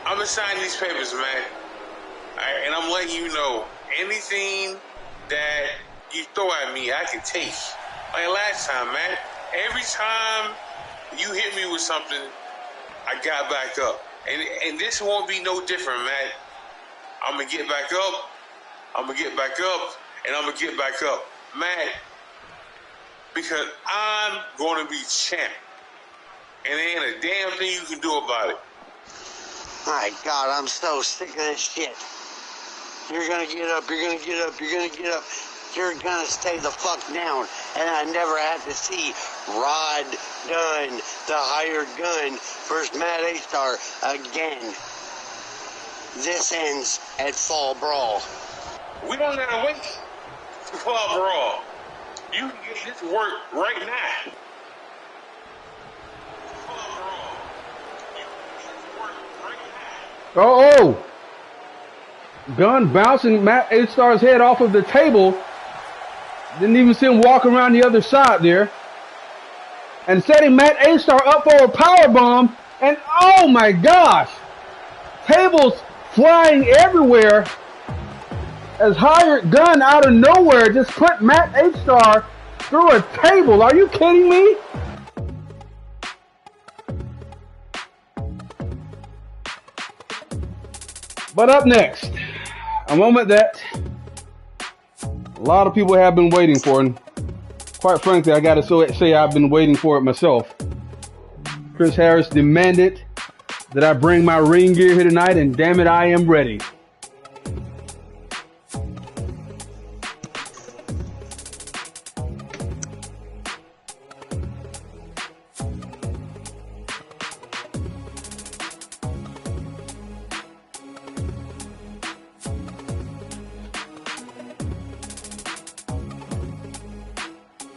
I'm gonna sign these papers, man. Alright, and I'm letting you know, anything that you throw at me, I can take. Like last time, man. Every time you hit me with something, I got back up. And this won't be no different, man. I'm gonna get back up. I'm gonna get back up. And I'm gonna get back up. Man, because I'm gonna be champ. And there ain't a damn thing you can do about it. My God, I'm so sick of this shit. You're gonna get up, you're gonna get up, you're gonna get up. You're gonna stay the fuck down. And I never had to see Rod Dunn, the hired gun, versus Matt A-Star again. This ends at Fall Brawl. We don't gotta wait to Fall Brawl. You can get this work right now. Fall Brawl. You can get this work right now. Oh! Gunn bouncing Matt A-Star's head off of the table. Didn't even see him walk around the other side there. And setting Matt A-Star up for a powerbomb. And oh my gosh! Tables flying everywhere. As hired gun out of nowhere just put Matt A-Star through a table. Are you kidding me? But up next, a moment that a lot of people have been waiting for, and quite frankly, I gotta say I've been waiting for it myself. Chris Harris demanded that I bring my ring gear here tonight, and damn it, I am ready.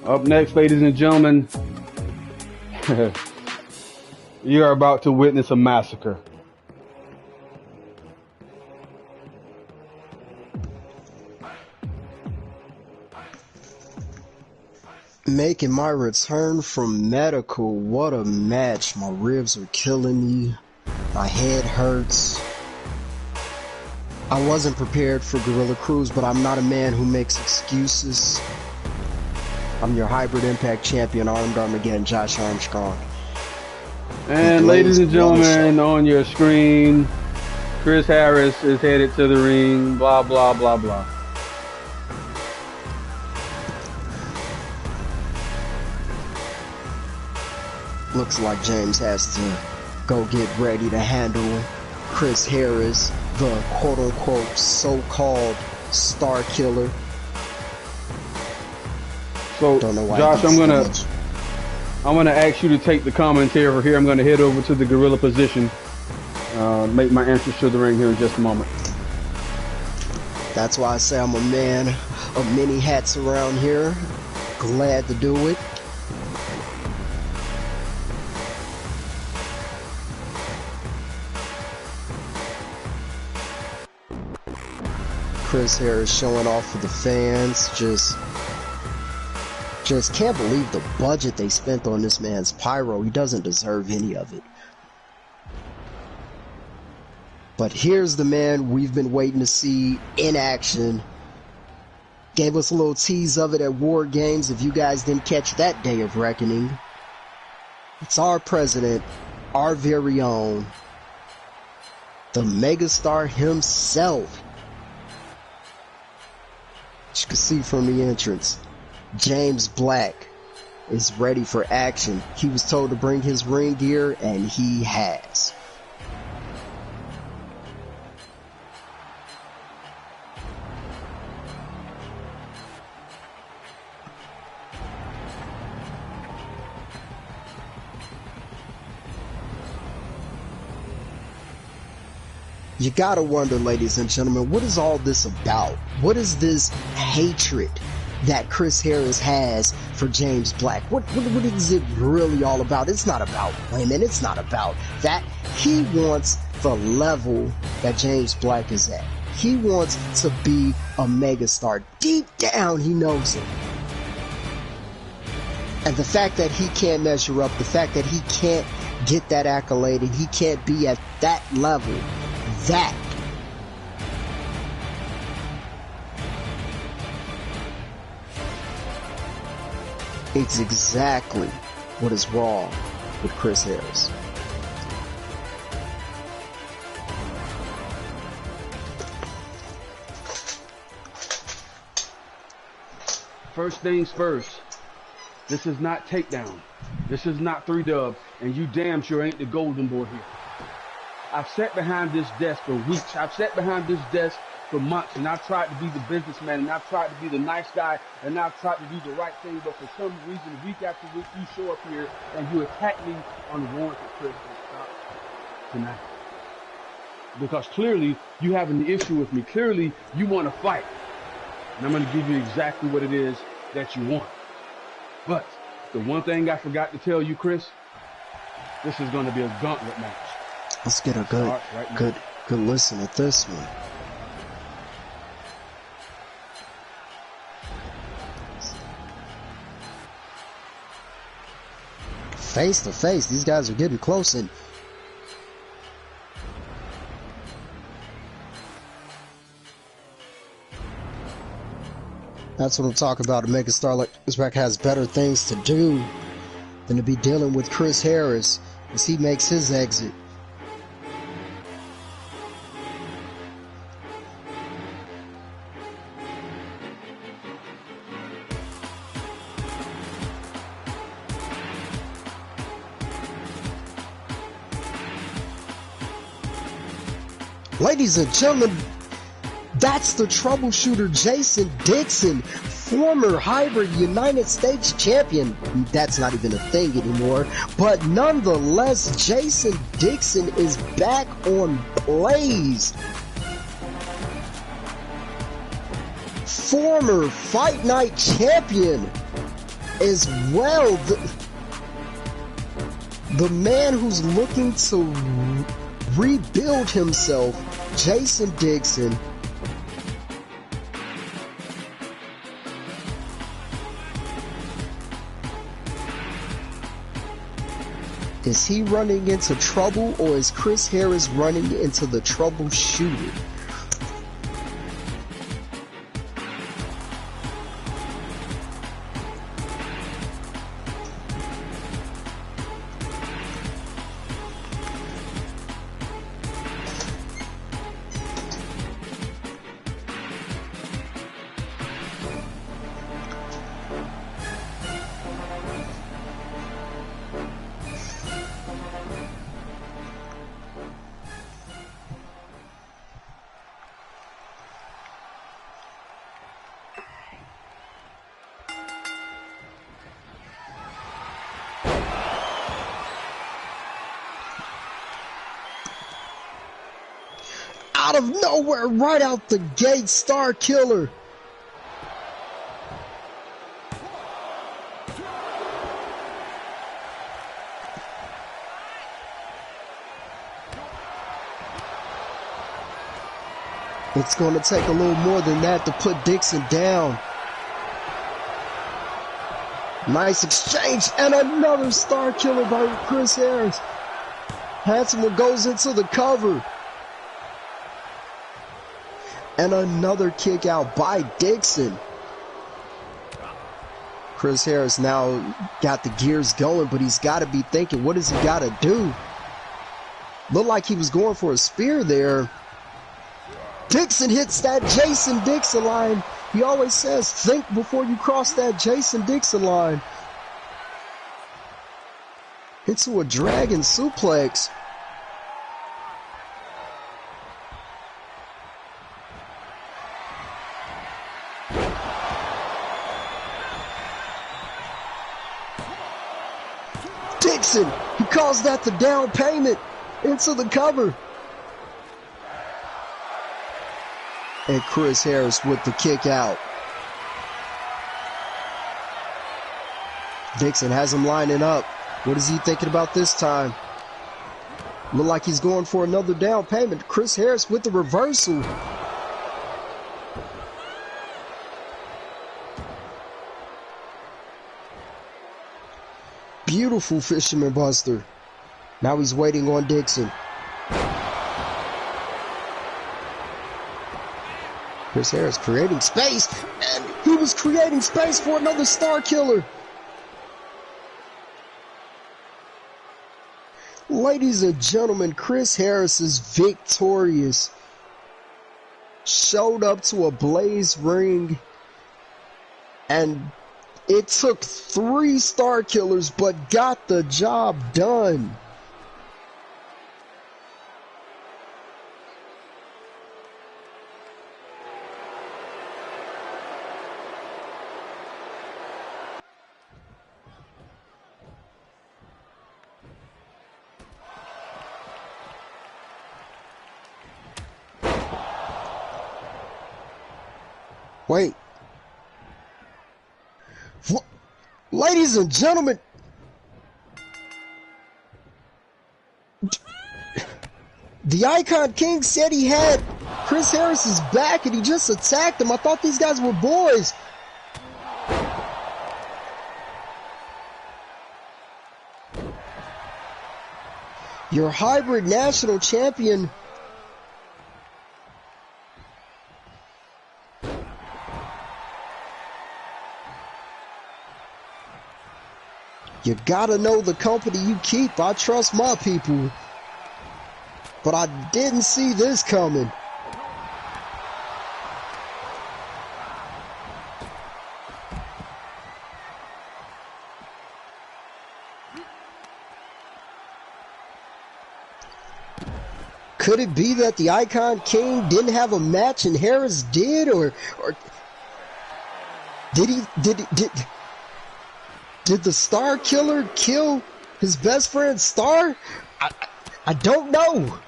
Up next, ladies and gentlemen, you are about to witness a massacre. Making my return from medical. What a match. My ribs are killing me. My head hurts. I wasn't prepared for Gorilla Cruise, but I'm not a man who makes excuses. I'm your Hybrid Impact Champion, Armed Armageddon, Josh Armstrong. And ladies and gentlemen, on your screen, Chris Harris is headed to the ring, blah, blah, blah, blah. Looks like James has to go get ready to handle Chris Harris, the quote-unquote so-called star killer. So, Josh, I'm gonna ask you to take the commentary over here. I'm gonna head over to the gorilla position, make my entrance to the ring here in just a moment. That's why I say I'm a man of many hats around here. Glad to do it. Chris Harris showing off for the fans. Just can't believe the budget they spent on this man's pyro. He doesn't deserve any of it. But here's the man we've been waiting to see in action. Gave us a little tease of it at War Games. If you guys didn't catch that day of reckoning, it's our president, our very own, the megastar himself. As you can see from the entrance, James Black, is ready for action. He was told to bring his ring gear, and he has. You gotta wonder, ladies and gentlemen, what is all this about? What is this hatred that Chris Harris has for James Black? What is it really all about? It's not about women. It's not about that. He wants the level that James Black is at. He wants to be a megastar. Deep down, he knows it. And the fact that he can't measure up, the fact that he can't get that accolade and he can't be at that level, that it's exactly what is wrong with Chris Harris. First things first, this is not takedown. This is not 3-dub, and you damn sure ain't the golden boy here. I've sat behind this desk for weeks. I've sat behind this desk for months, and I've tried to be the businessman, and I've tried to be the nice guy, and I've tried to do the right thing, but for some reason, week after week, you show up here and you attack me unwarranted, Chris. Stop tonight. Because clearly, you have an issue with me. Clearly, you want to fight. And I'm going to give you exactly what it is that you want. But the one thing I forgot to tell you, Chris, this is going to be a gauntlet match. Let's get a good listen at this one. Face to face, these guys are getting close, and that's what I'm talking about. To make a star like this Black has better things to do than to be dealing with Chris Harris as he makes his exit. Ladies and gentlemen, that's the troubleshooter Jason Dixon, former hybrid United States champion. That's not even a thing anymore. But nonetheless, Jason Dixon is back on Blaze. Former Fight Night champion as well. The man who's looking to rebuild himself, Jason Dixon. Is he running into trouble, or is Chris Harris running into the troubleshooter? Out of nowhere, right out the gate, Star Killer. It's going to take a little more than that to put Dixon down. Nice exchange, and another Star Killer by Chris Harris. Handsome goes into the cover. And another kick out by Dixon. Chris Harris now got the gears going, but he's got to be thinking, what does he got to do? Looked like he was going for a spear there. Dixon hits that Jason Dixon line. He always says, think before you cross that Jason Dixon line. into a dragon suplex. Dixon, he calls that the down payment into the cover. And Chris Harris with the kick out. Dixon has him lining up. What is he thinking about this time? Look like he's going for another down payment. Chris Harris with the reversal. Beautiful Fisherman Buster. Now he's waiting on Dixon. Chris Harris creating space, and he was creating space for another Star Killer. Ladies and gentlemen, Chris Harris is victorious. Showed up to a Blaze ring, and it took 3 Star Killers, but got the job done. Wait. Ladies and gentlemen, the Icon King said he had Chris Harris's back and he just attacked him. I thought these guys were boys. Your hybrid national champion you gotta know the company you keep. I trust my people. But I didn't see this coming. Could it be that the Icon King didn't have a match and Harris did, or did the Star Killer kill his best friend Star? I don't know.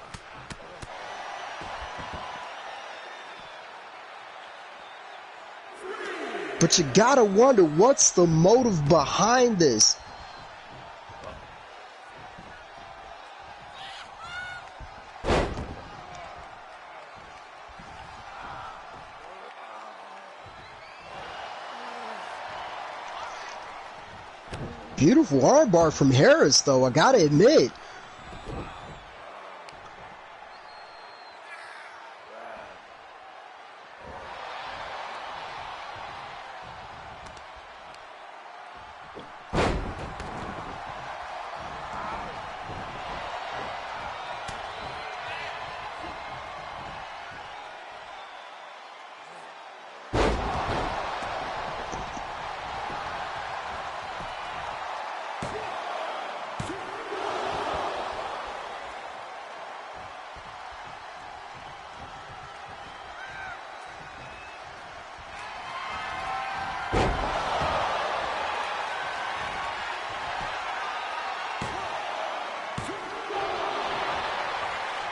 But you gotta wonder, what's the motive behind this? Beautiful armbar from Harris, though, I gotta admit.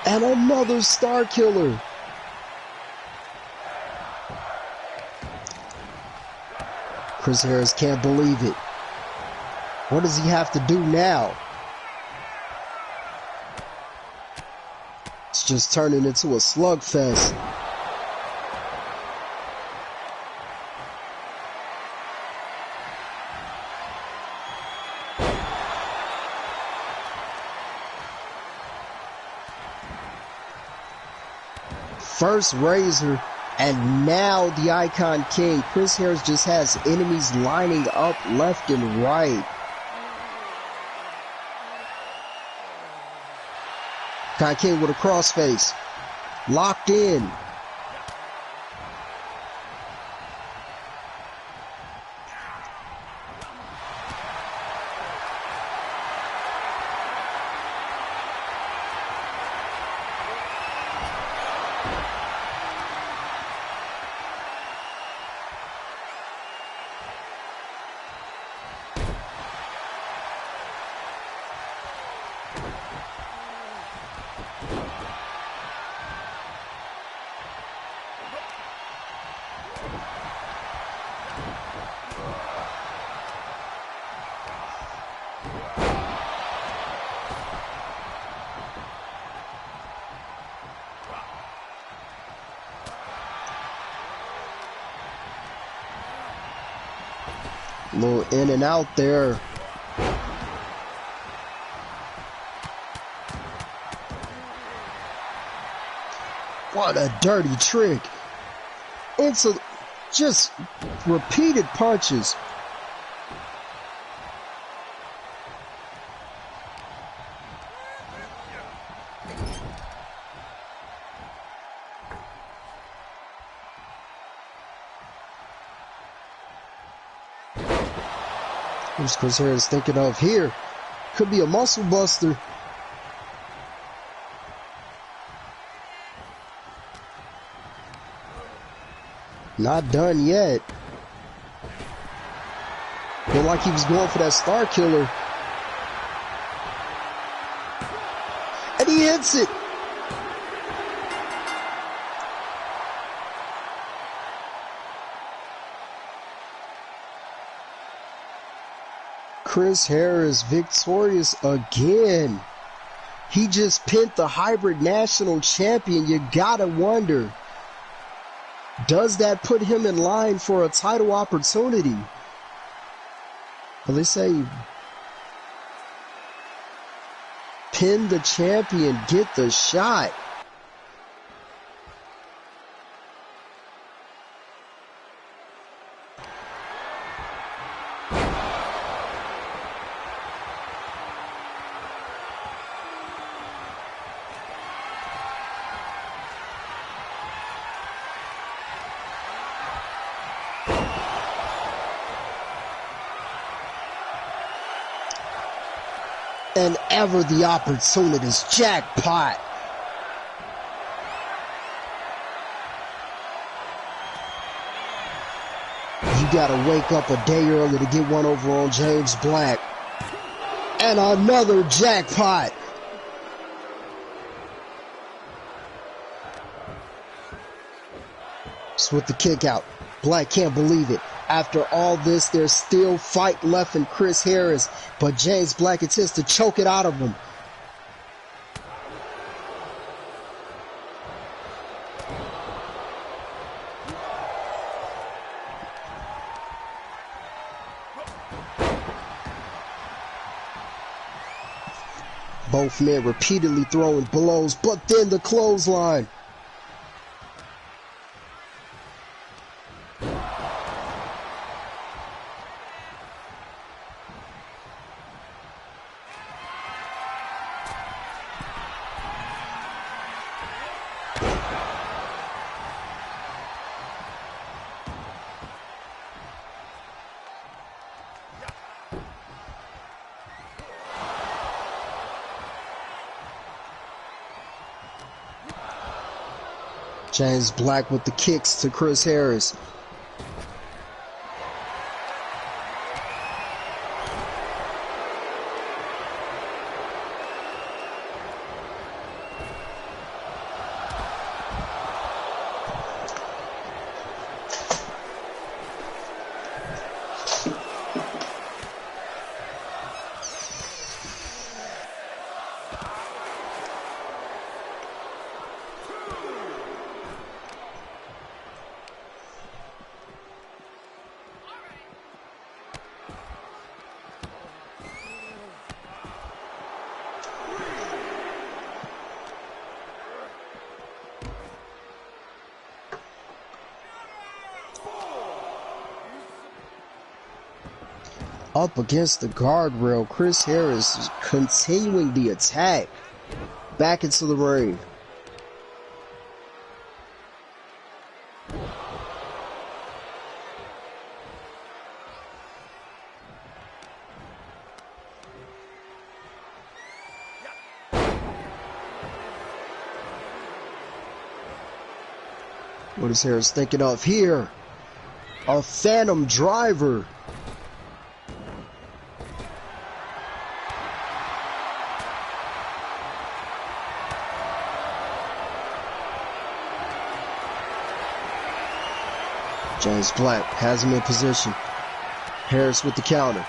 And another Star Killer. Chris Harris can't believe it. What does he have to do now? It's just turning into a slugfest. First Razor, and now the Icon King. Chris Harris just has enemies lining up left and right. Icon King with a crossface. Locked in. A little in and out there. What a dirty trick. Into just repeated punches. Who's Chris Harris thinking of here? Could be a muscle buster. Not done yet. Felt like he was going for that star killer. And he hits it. Chris Harris victorious again. He just pinned the hybrid national champion. You gotta wonder, does that put him in line for a title opportunity? Well, they say pin the champion, get the shot. And ever the opportunities, jackpot. You gotta wake up a day early to get one over on James Black. And another jackpot. Just with the kick out. Black can't believe it. After all this, there's still fight left in Chris Harris, but James Black intends to choke it out of him. Both men repeatedly throwing blows, but then the clothesline. James Black with the kicks to Chris Harris. Up against the guardrail, Chris Harris is continuing the attack. Back into the ring. What is Harris thinking of here? A phantom driver. James Black has him in position. Harris with the counter.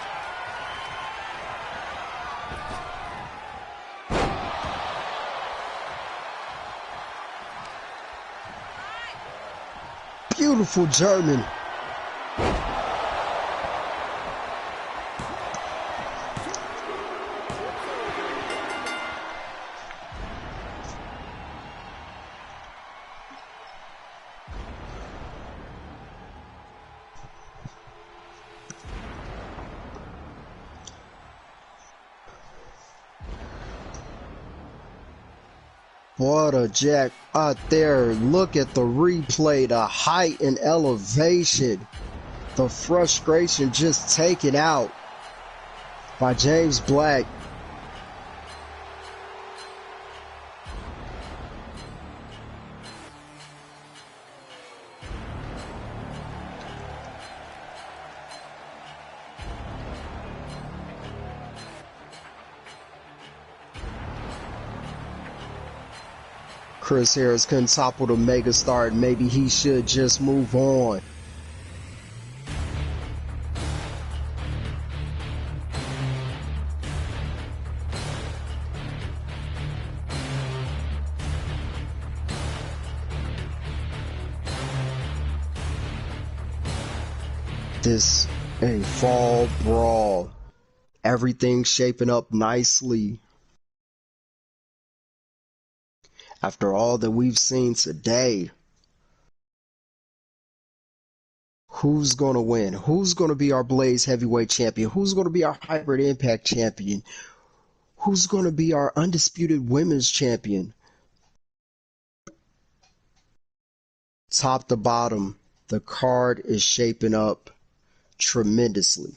Beautiful German. What a jack out there. Look at the replay, the height and elevation. The frustration just taken out by James Black. Chris Harris couldn't topple the megastar, and maybe he should just move on. This a fall brawl. Everything's shaping up nicely. After all that we've seen today, who's going to win? Who's going to be our Blaze Heavyweight Champion? Who's going to be our Hybrid Impact Champion? Who's going to be our Undisputed Women's Champion? Top to bottom, the card is shaping up tremendously.